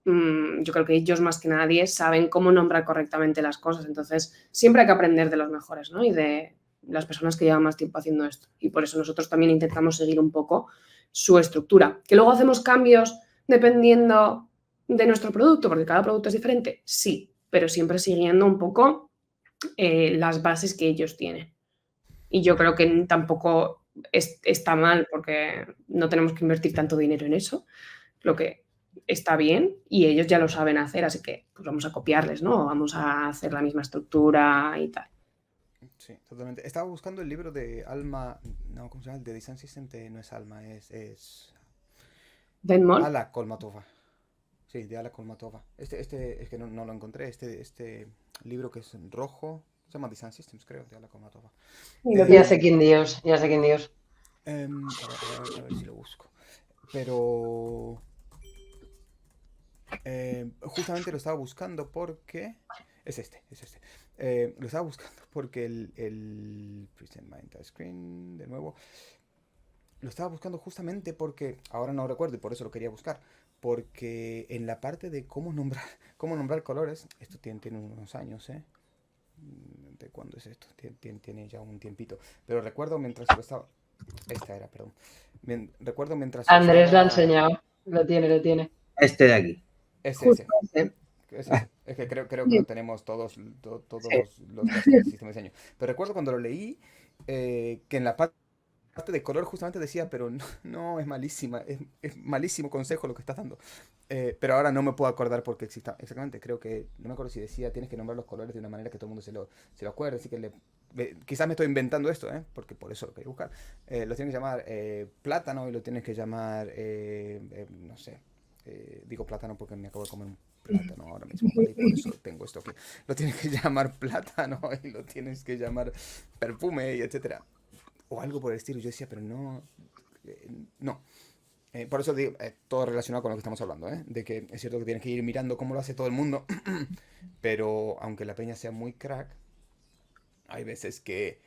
[SPEAKER 5] yo creo que ellos más que nadie saben cómo nombrar correctamente las cosas. Entonces, siempre hay que aprender de los mejores, ¿no? Y de las personas que llevan más tiempo haciendo esto. Y por eso nosotros también intentamos seguir un poco su estructura. Que luego hacemos cambios dependiendo de nuestro producto, porque cada producto es diferente, sí, pero siempre siguiendo un poco las bases que ellos tienen. Y yo creo que tampoco está mal porque no tenemos que invertir tanto dinero en eso, lo que está bien y ellos ya lo saben hacer, así que pues vamos a copiarles, ¿no? Vamos a hacer la misma estructura y tal.
[SPEAKER 1] Sí, totalmente. Estaba buscando el libro de Alma, no, ¿cómo se llama? El de Design System, no es Alma, es
[SPEAKER 5] Venmol.
[SPEAKER 1] Ala Kolmatova. Sí, de Ala Kolmatova. Este es que no lo encontré. Este libro que es en rojo, se llama Design Systems, creo, de Ala Kolmatova.
[SPEAKER 4] Ya sé quién Dios.
[SPEAKER 1] A ver si lo busco. Pero justamente lo estaba buscando porque es este. Lo estaba buscando porque el Present My Entire Screen, de nuevo. Lo estaba buscando justamente porque, ahora no recuerdo y por eso lo quería buscar, porque en la parte de cómo nombrar colores, esto tiene unos años, ¿eh? ¿De cuándo es esto? Tiene ya un tiempito. Pero recuerdo mientras lo estaba... Esta era, perdón. Recuerdo mientras lo
[SPEAKER 4] Andrés
[SPEAKER 1] estaba...
[SPEAKER 4] lo ha enseñado. Lo tiene.
[SPEAKER 3] Este de aquí.
[SPEAKER 1] Ese.
[SPEAKER 4] Ese.
[SPEAKER 1] Es que creo que lo tenemos todos
[SPEAKER 5] Sí.
[SPEAKER 1] los del sistema de diseño. Pero recuerdo cuando lo leí, que en la parte de color justamente decía, pero no es malísima, es malísimo consejo lo que estás dando. Pero ahora no me puedo acordar porque exista. Exactamente, creo que, no me acuerdo si decía, tienes que nombrar los colores de una manera que todo el mundo se lo acuerde, así que quizás me estoy inventando esto, porque por eso lo quería buscar. Lo tienes que llamar plátano y lo tienes que llamar, no sé, digo plátano porque me acabo de comer un plátano ahora mismo, ¿vale? Y por eso tengo esto aquí. Lo tienes que llamar plátano y lo tienes que llamar perfume y etcétera. O algo por el estilo. Yo decía, pero no, no. Por eso digo, todo relacionado con lo que estamos hablando, de que es cierto que tienes que ir mirando cómo lo hace todo el mundo, pero aunque la peña sea muy crack, hay veces que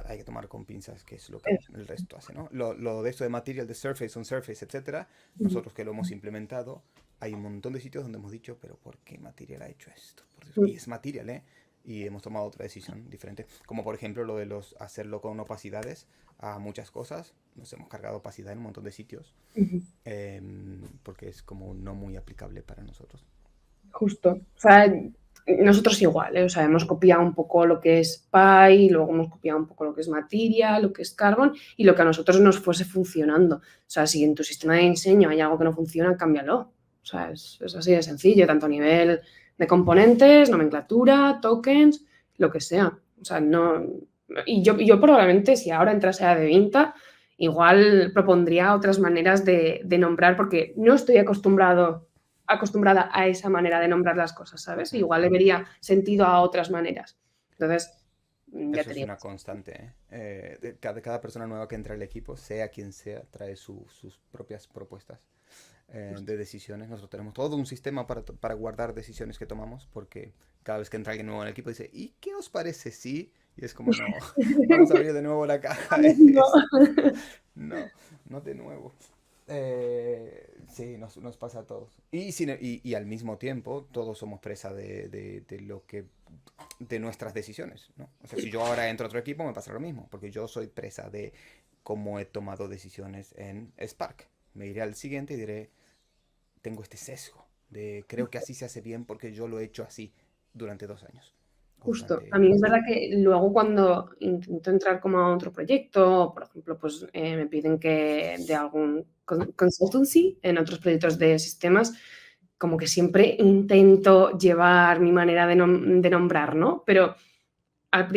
[SPEAKER 1] hay que tomar con pinzas qué es lo que el resto hace, ¿no? Lo de esto de material, de surface, on surface, etcétera, nosotros que lo hemos implementado, hay un montón de sitios donde hemos dicho, pero ¿por qué material ha hecho esto? Por Dios. Y es material, ¿eh? Y hemos tomado otra decisión diferente. Como por ejemplo lo de hacerlo con opacidades a muchas cosas. Nos hemos cargado opacidad en un montón de sitios. Porque es como no muy aplicable para nosotros.
[SPEAKER 5] Justo. O sea, nosotros igual, o sea, hemos copiado un poco lo que es Pi, luego hemos copiado un poco lo que es Material, lo que es Carbon y lo que a nosotros nos fuese funcionando. O sea, si en tu sistema de diseño hay algo que no funciona, cámbialo. O sea, es así de sencillo, tanto a nivel de componentes, nomenclatura, tokens, lo que sea. O sea, no... Y yo probablemente, si ahora entrase a Devinta, igual propondría otras maneras de nombrar, porque no estoy acostumbrada a esa manera de nombrar las cosas, ¿sabes? Igual le vería sentido a otras maneras. Entonces, ya
[SPEAKER 1] Eso
[SPEAKER 5] te
[SPEAKER 1] es
[SPEAKER 5] digo.
[SPEAKER 1] una constante, cada persona nueva que entra al equipo, sea quien sea, trae sus propias propuestas de decisiones. Nosotros tenemos todo un sistema para guardar decisiones que tomamos, porque cada vez que entra alguien nuevo en el equipo dice, ¿y qué os parece si? Y es como, no, vamos a abrir de nuevo la caja. No de nuevo. Sí, nos pasa a todos. Y al mismo tiempo, todos somos presa de lo que de nuestras decisiones, ¿no? O sea, si yo ahora entro a otro equipo, me pasa lo mismo, porque yo soy presa de cómo he tomado decisiones en Spark. Me iré al siguiente y diré, tengo este sesgo de creo que así se hace bien porque yo lo he hecho así durante 2 años.
[SPEAKER 5] Justo. A mí es verdad que luego cuando intento entrar como a otro proyecto, por ejemplo, pues me piden que de algún consultancy en otros proyectos de sistemas, como que siempre intento llevar mi manera de nombrar, ¿no? Pero al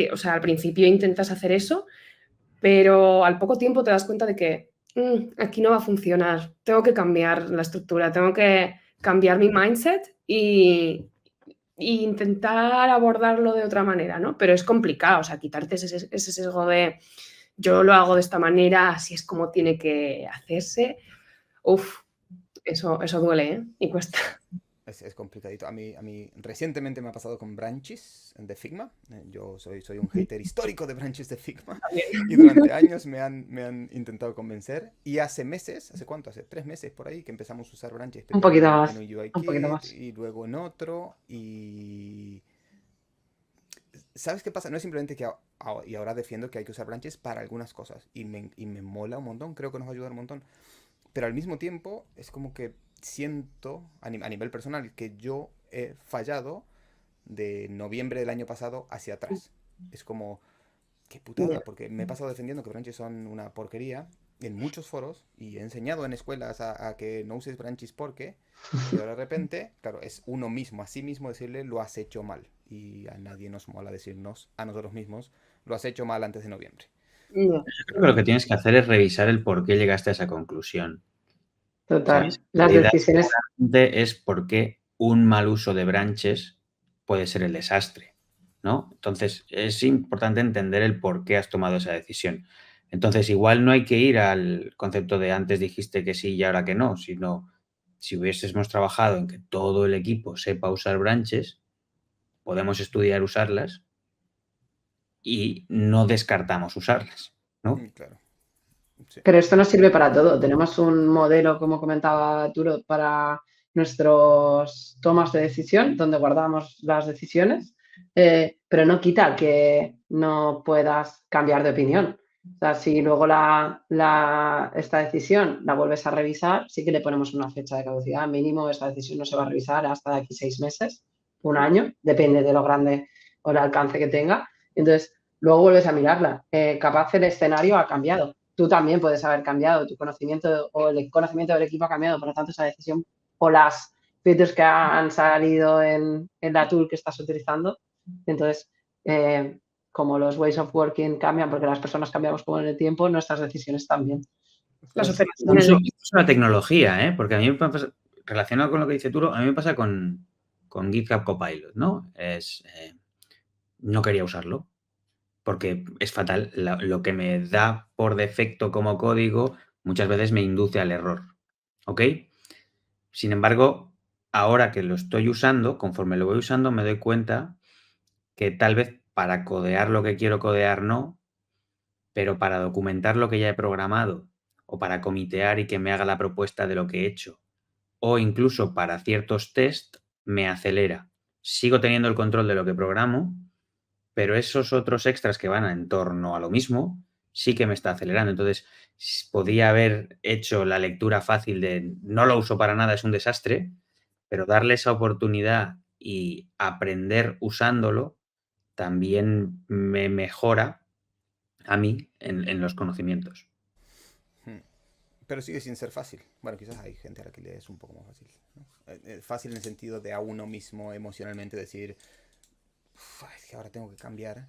[SPEAKER 5] principio intentas hacer eso, pero al poco tiempo te das cuenta de que aquí no va a funcionar, tengo que cambiar la estructura, tengo que cambiar mi mindset y intentar abordarlo de otra manera, ¿no? Pero es complicado, o sea, quitarte ese sesgo de yo lo hago de esta manera, así es como tiene que hacerse. Uf, eso duele, ¿eh? Y cuesta.
[SPEAKER 1] Es complicadito. A mí recientemente me ha pasado con branches de Figma. Yo soy un hater histórico de branches de Figma. Y durante años me han intentado convencer. Y hace meses, ¿hace cuánto? Hace 3 meses por ahí que empezamos a usar branches.
[SPEAKER 4] Un poquito
[SPEAKER 1] en
[SPEAKER 4] más.
[SPEAKER 1] un UI
[SPEAKER 4] Un poquito
[SPEAKER 1] kit
[SPEAKER 4] más.
[SPEAKER 1] y luego en otro. Y ¿sabes qué pasa? No es simplemente que y ahora defiendo que hay que usar branches para algunas cosas. Y me mola un montón. Creo que nos ayuda un montón. Pero al mismo tiempo es como que siento a nivel personal que yo he fallado de noviembre del año pasado hacia atrás. Es como, qué putada, porque me he pasado defendiendo que branches son una porquería en muchos foros y he enseñado en escuelas a que no uses branches porque, y ahora de repente, claro, es uno mismo, a sí mismo decirle lo has hecho mal. Y a nadie nos mola decirnos a nosotros mismos lo has hecho mal antes de noviembre.
[SPEAKER 3] Yo creo que lo que tienes que hacer es revisar el por qué llegaste a esa conclusión.
[SPEAKER 4] Total.
[SPEAKER 3] ¿Sabes?
[SPEAKER 4] Las decisiones.
[SPEAKER 3] Es por qué un mal uso de branches puede ser el desastre, ¿no? Entonces, es importante entender el por qué has tomado esa decisión. Entonces, igual no hay que ir al concepto de antes dijiste que sí y ahora que no, sino si hubiésemos trabajado en que todo el equipo sepa usar branches, podemos estudiar usarlas y no descartamos usarlas, ¿no?
[SPEAKER 1] Claro. Sí.
[SPEAKER 4] Pero esto nos sirve para todo. Tenemos un modelo, como comentaba Arturo, para nuestros tomas de decisión, donde guardamos las decisiones, pero no quita que no puedas cambiar de opinión. O sea, si luego esta decisión la vuelves a revisar, sí que le ponemos una fecha de caducidad. Mínimo, esta decisión no se va a revisar hasta de aquí 6 meses, 1 año, depende de lo grande o el alcance que tenga. Entonces, luego vuelves a mirarla. Capaz el escenario ha cambiado. Tú también puedes haber cambiado, tu conocimiento o el conocimiento del equipo ha cambiado, por lo tanto esa decisión o las features que han salido en la tool que estás utilizando. Entonces, como los ways of working cambian porque las personas cambiamos como en el tiempo, nuestras decisiones también.
[SPEAKER 5] Las
[SPEAKER 4] Entonces,
[SPEAKER 5] operaciones
[SPEAKER 3] Incluso la tecnología, ¿eh? Porque a mí me pasa, relacionado con lo que dice Turo, a mí me pasa con GitHub Copilot, ¿no? No quería usarlo porque es fatal. Lo que me da por defecto como código muchas veces me induce al error, ¿ok? Sin embargo, ahora que lo estoy usando, conforme lo voy usando, me doy cuenta que tal vez para codear lo que quiero codear no, pero para documentar lo que ya he programado o para comitear y que me haga la propuesta de lo que he hecho o incluso para ciertos test me acelera. Sigo teniendo el control de lo que programo, pero esos otros extras que van en torno a lo mismo sí que me está acelerando. Entonces, podía haber hecho la lectura fácil de no lo uso para nada, es un desastre, pero darle esa oportunidad y aprender usándolo también me mejora a mí en los conocimientos.
[SPEAKER 1] Pero sigue sin ser fácil. Bueno, quizás hay gente a la que le es un poco más fácil, ¿no? Fácil en el sentido de a uno mismo emocionalmente decir, es que ahora tengo que cambiar.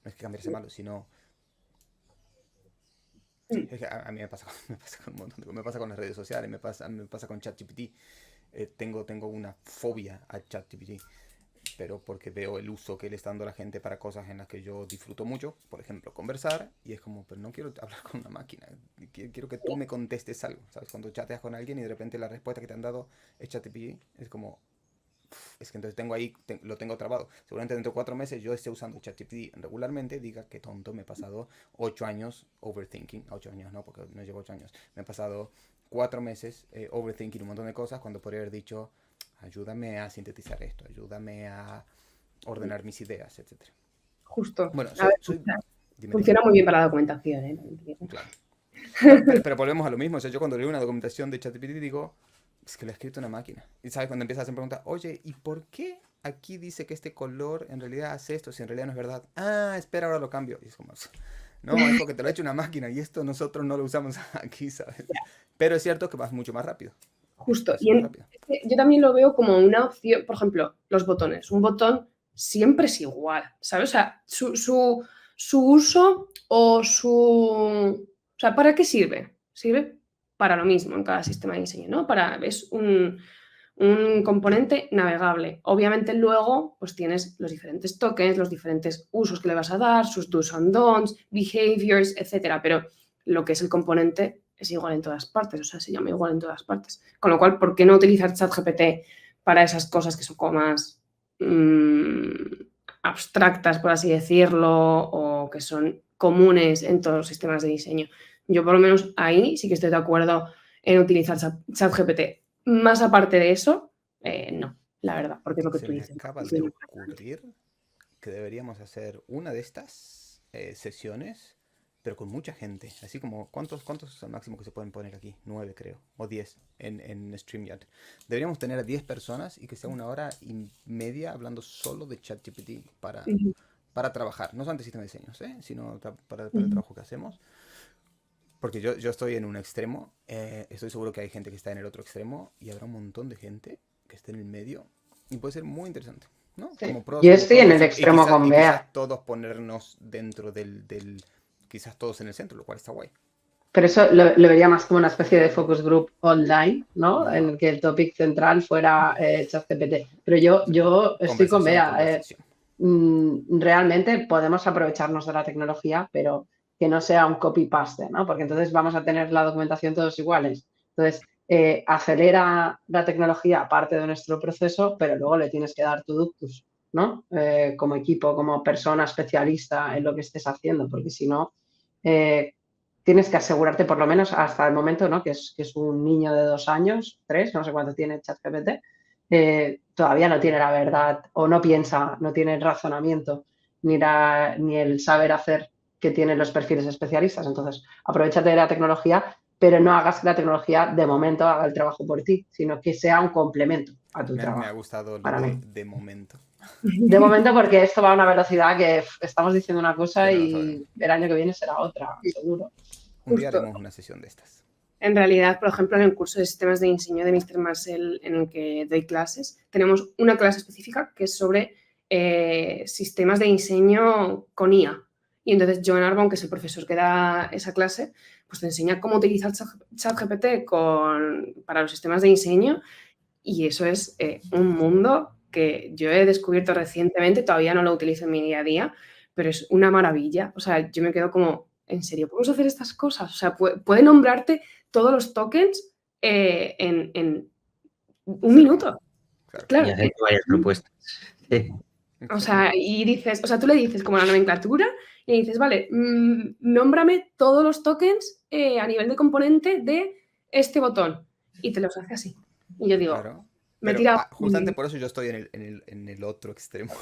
[SPEAKER 1] No es que cambiarse malo, sino... Es que a mí me pasa con un montón de cosas. Me pasa con las redes sociales, me pasa con ChatGPT. Tengo una fobia a ChatGPT, pero porque veo el uso que le está dando a la gente para cosas en las que yo disfruto mucho, por ejemplo, conversar, y es como, pero no quiero hablar con una máquina, quiero que tú me contestes algo, ¿sabes? Cuando chateas con alguien y de repente la respuesta que te han dado es ChatGPT, es como, es que entonces tengo ahí, lo tengo trabado. Seguramente dentro de 4 meses yo esté usando ChatGPT regularmente, diga que tonto, me he pasado 8 años overthinking, 8 años no, porque no llevo 8 años, me he pasado 4 meses overthinking un montón de cosas cuando podría haber dicho, ayúdame a sintetizar esto, ayúdame a ordenar mis ideas, etc.
[SPEAKER 5] Justo.
[SPEAKER 1] Bueno,
[SPEAKER 5] A ver, funciona muy bien para la documentación, ¿eh?
[SPEAKER 1] Claro. Pero volvemos a lo mismo. O sea, yo cuando leo una documentación de ChatGPT digo, es que lo ha escrito una máquina. Y sabes, cuando empiezas a hacer preguntas, oye, ¿y por qué aquí dice que este color en realidad hace esto si en realidad no es verdad? Ah, espera, ahora lo cambio. Y es como, no, es porque te lo ha hecho una máquina y esto nosotros no lo usamos aquí, ¿sabes? Pero es cierto que vas mucho más rápido.
[SPEAKER 5] Justo. Y yo también lo veo como una opción, por ejemplo, los botones. Un botón siempre es igual, ¿sabes? O sea, su uso o su... O sea, ¿para qué sirve? Sirve para lo mismo en cada sistema de diseño, ¿no? Es un componente navegable. Obviamente luego pues tienes los diferentes tokens, los diferentes usos que le vas a dar, sus do's and don'ts, behaviors, etcétera. Pero lo que es el componente es igual en todas partes, o sea, se llama igual en todas partes. Con lo cual, ¿por qué no utilizar ChatGPT para esas cosas que son como más abstractas, por así decirlo, o que son comunes en todos los sistemas de diseño? Yo por lo menos ahí sí que estoy de acuerdo en utilizar ChatGPT. Más aparte de eso, no, la verdad, porque es lo que tú dices.
[SPEAKER 1] Se me acaba de ocurrir que deberíamos hacer una de estas sesiones, pero con mucha gente. Así como, ¿cuántos es el máximo que se pueden poner aquí? 9 creo, o 10 en StreamYard. Deberíamos tener a 10 personas y que sea 1 hora y media hablando solo de ChatGPT para trabajar. No solamente sistema de diseños, sino para el trabajo que hacemos. Porque yo estoy en un extremo, estoy seguro que hay gente que está en el otro extremo y habrá un montón de gente que esté en el medio y puede ser muy interesante, ¿no?
[SPEAKER 4] Sí.
[SPEAKER 1] Como pros,
[SPEAKER 4] Yo
[SPEAKER 1] como
[SPEAKER 4] estoy en
[SPEAKER 1] contras,
[SPEAKER 4] el extremo con Bea.
[SPEAKER 1] Quizás todos ponernos dentro quizás todos en el centro, lo cual está guay.
[SPEAKER 4] Pero eso lo vería más como una especie de focus group online, ¿no? En el que el topic central fuera ChatGPT. Pero yo estoy con Bea. Realmente podemos aprovecharnos de la tecnología, pero que no sea un copy-paste, ¿no? Porque entonces vamos a tener la documentación todos iguales. Entonces, acelera la tecnología parte de nuestro proceso, pero luego le tienes que dar tu ductus, ¿no? Como equipo, como persona especialista en lo que estés haciendo, porque si no, tienes que asegurarte por lo menos hasta el momento, ¿no? Que es un niño de 2 años, 3, no sé cuánto tiene ChatGPT, todavía no tiene la verdad o no piensa, no tiene el razonamiento ni el saber hacer que tienen los perfiles especialistas. Entonces, aprovéchate de la tecnología, pero no hagas que la tecnología de momento haga el trabajo por ti, sino que sea un complemento a tu trabajo.
[SPEAKER 1] Me ha gustado lo de momento.
[SPEAKER 4] De momento, porque esto va a una velocidad que estamos diciendo una cosa y el año que viene será otra, seguro.
[SPEAKER 1] Un día haremos una sesión de estas.
[SPEAKER 5] En realidad, por ejemplo, en el curso de sistemas de diseño de Mr. Marcel en el que doy clases, tenemos una clase específica que es sobre sistemas de diseño con IA. Y entonces Joan Arbon, que es el profesor que da esa clase, pues te enseña cómo utilizar ChatGPT para los sistemas de diseño, y eso es un mundo que yo he descubierto recientemente, todavía no lo utilizo en mi día a día, pero es una maravilla. O sea, yo me quedo como, ¿en serio podemos hacer estas cosas? O sea, puede nombrarte todos los tokens en un minuto. Claro.
[SPEAKER 3] Y hacer varias propuestas. Sí.
[SPEAKER 5] O sea, y dices, o sea, tú le dices como la nomenclatura y dices, vale, nómbrame todos los tokens a nivel de componente de este botón. Y te los hace así. Y yo digo,
[SPEAKER 1] Claro.
[SPEAKER 5] me he
[SPEAKER 1] Pero,
[SPEAKER 5] tirado.
[SPEAKER 1] justamente por eso yo estoy en el otro extremo.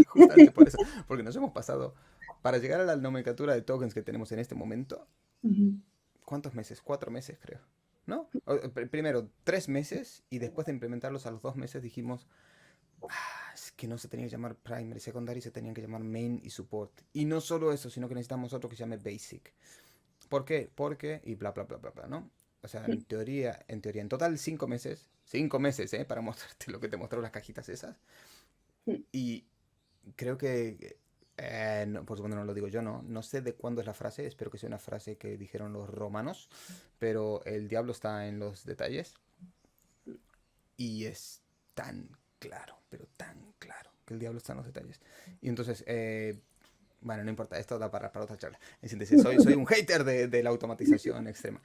[SPEAKER 1] Justamente por eso. Porque nos hemos pasado, para llegar a la nomenclatura de tokens que tenemos en este momento, ¿cuántos meses? 4 meses, creo. ¿No? Primero 3 meses y después de implementarlos a los 2 meses dijimos, es que no se tenía que llamar primary, secondary, se tenían que llamar main y support. Y no solo eso, sino que necesitamos otro que se llame basic. ¿Por qué? Porque, y bla, bla, bla, bla, bla, ¿no? O sea, en teoría, en total 5 meses, 5 meses, para mostrarte lo que te mostraron las cajitas esas. Y creo que, no, por supuesto no lo digo yo, no sé de cuándo es la frase, espero que sea una frase que dijeron los romanos, pero el diablo está en los detalles. Y es tan claro, pero tan claro, que el diablo está en los detalles. Y entonces, bueno, no importa, esto da para otra charla. En síntesis, soy un hater de la automatización extrema.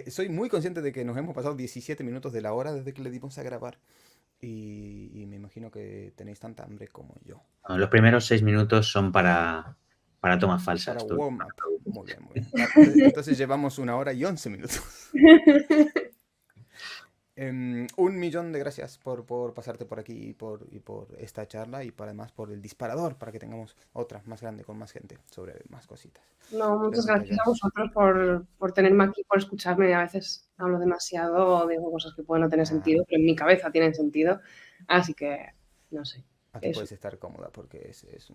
[SPEAKER 1] Soy muy consciente de que nos hemos pasado 17 minutos de la hora desde que le dimos a grabar. Y me imagino que tenéis tanta hambre como yo.
[SPEAKER 3] Bueno, los primeros 6 minutos son para tomas falsas.
[SPEAKER 1] Para warm up. Muy bien, muy bien. Entonces llevamos 1 hora y 11 minutos. 1.000.000 de gracias por pasarte por aquí y por esta charla y además por el disparador para que tengamos otra más grande con más gente sobre más cositas.
[SPEAKER 5] No, muchas gracias a vosotros por tenerme aquí, por escucharme. A veces hablo demasiado o digo cosas que pueden no tener sentido, pero en mi cabeza tienen sentido. Así que, no sé.
[SPEAKER 1] Aquí puedes estar cómoda porque es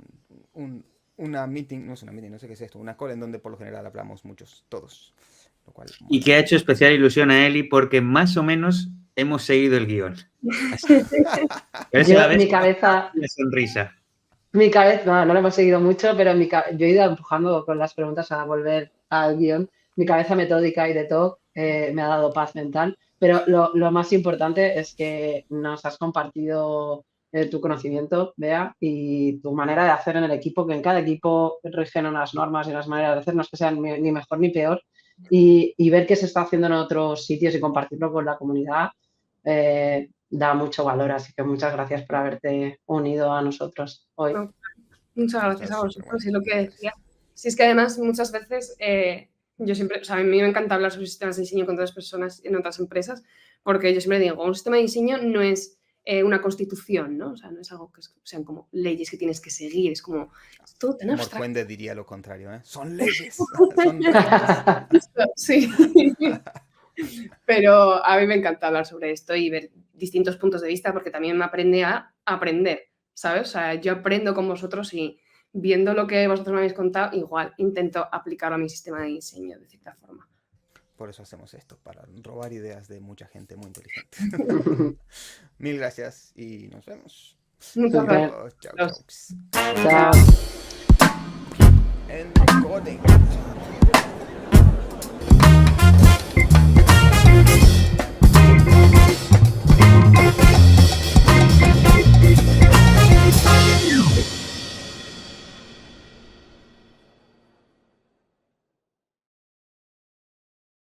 [SPEAKER 1] una meeting, no es una meeting, no sé qué es esto, una call en donde por lo general hablamos muchos, todos. Lo cual,
[SPEAKER 3] y que ha hecho especial ilusión a Eli porque más o menos hemos seguido el guión.
[SPEAKER 4] Mi cabeza...
[SPEAKER 3] Una sonrisa.
[SPEAKER 4] Mi cabeza, no lo hemos seguido mucho, pero yo he ido empujando con las preguntas a volver al guión. Mi cabeza metódica y de todo me ha dado paz mental, pero lo más importante es que nos has compartido tu conocimiento, Bea, y tu manera de hacer en el equipo, que en cada equipo rigen unas normas y unas maneras de hacer, no es que sean ni mejor ni peor, y ver qué se está haciendo en otros sitios y compartirlo con la comunidad da mucho valor, así que muchas gracias por haberte unido a nosotros hoy.
[SPEAKER 5] No, muchas gracias a vosotros, y lo que decía. Si es que además muchas veces yo siempre, o sea, a mí me encanta hablar sobre sistemas de diseño con otras personas en otras empresas, porque yo siempre digo, un sistema de diseño no es una constitución, ¿no? O sea, no es algo que sean como leyes que tienes que seguir, es como todo tan abstracto.
[SPEAKER 1] Morcuende diría lo contrario, ¿eh? Son leyes. Son leyes.
[SPEAKER 5] Sí. Pero a mí me encanta hablar sobre esto y ver distintos puntos de vista porque también me aprende a aprender, ¿sabes? O sea, yo aprendo con vosotros y viendo lo que vosotros me habéis contado, igual intento aplicarlo a mi sistema de diseño de cierta forma.
[SPEAKER 1] Por eso hacemos esto, para robar ideas de mucha gente muy inteligente. 1000 gracias y nos vemos.
[SPEAKER 5] Muchas gracias.
[SPEAKER 1] Chao, chao.
[SPEAKER 4] Chao.
[SPEAKER 1] End recording.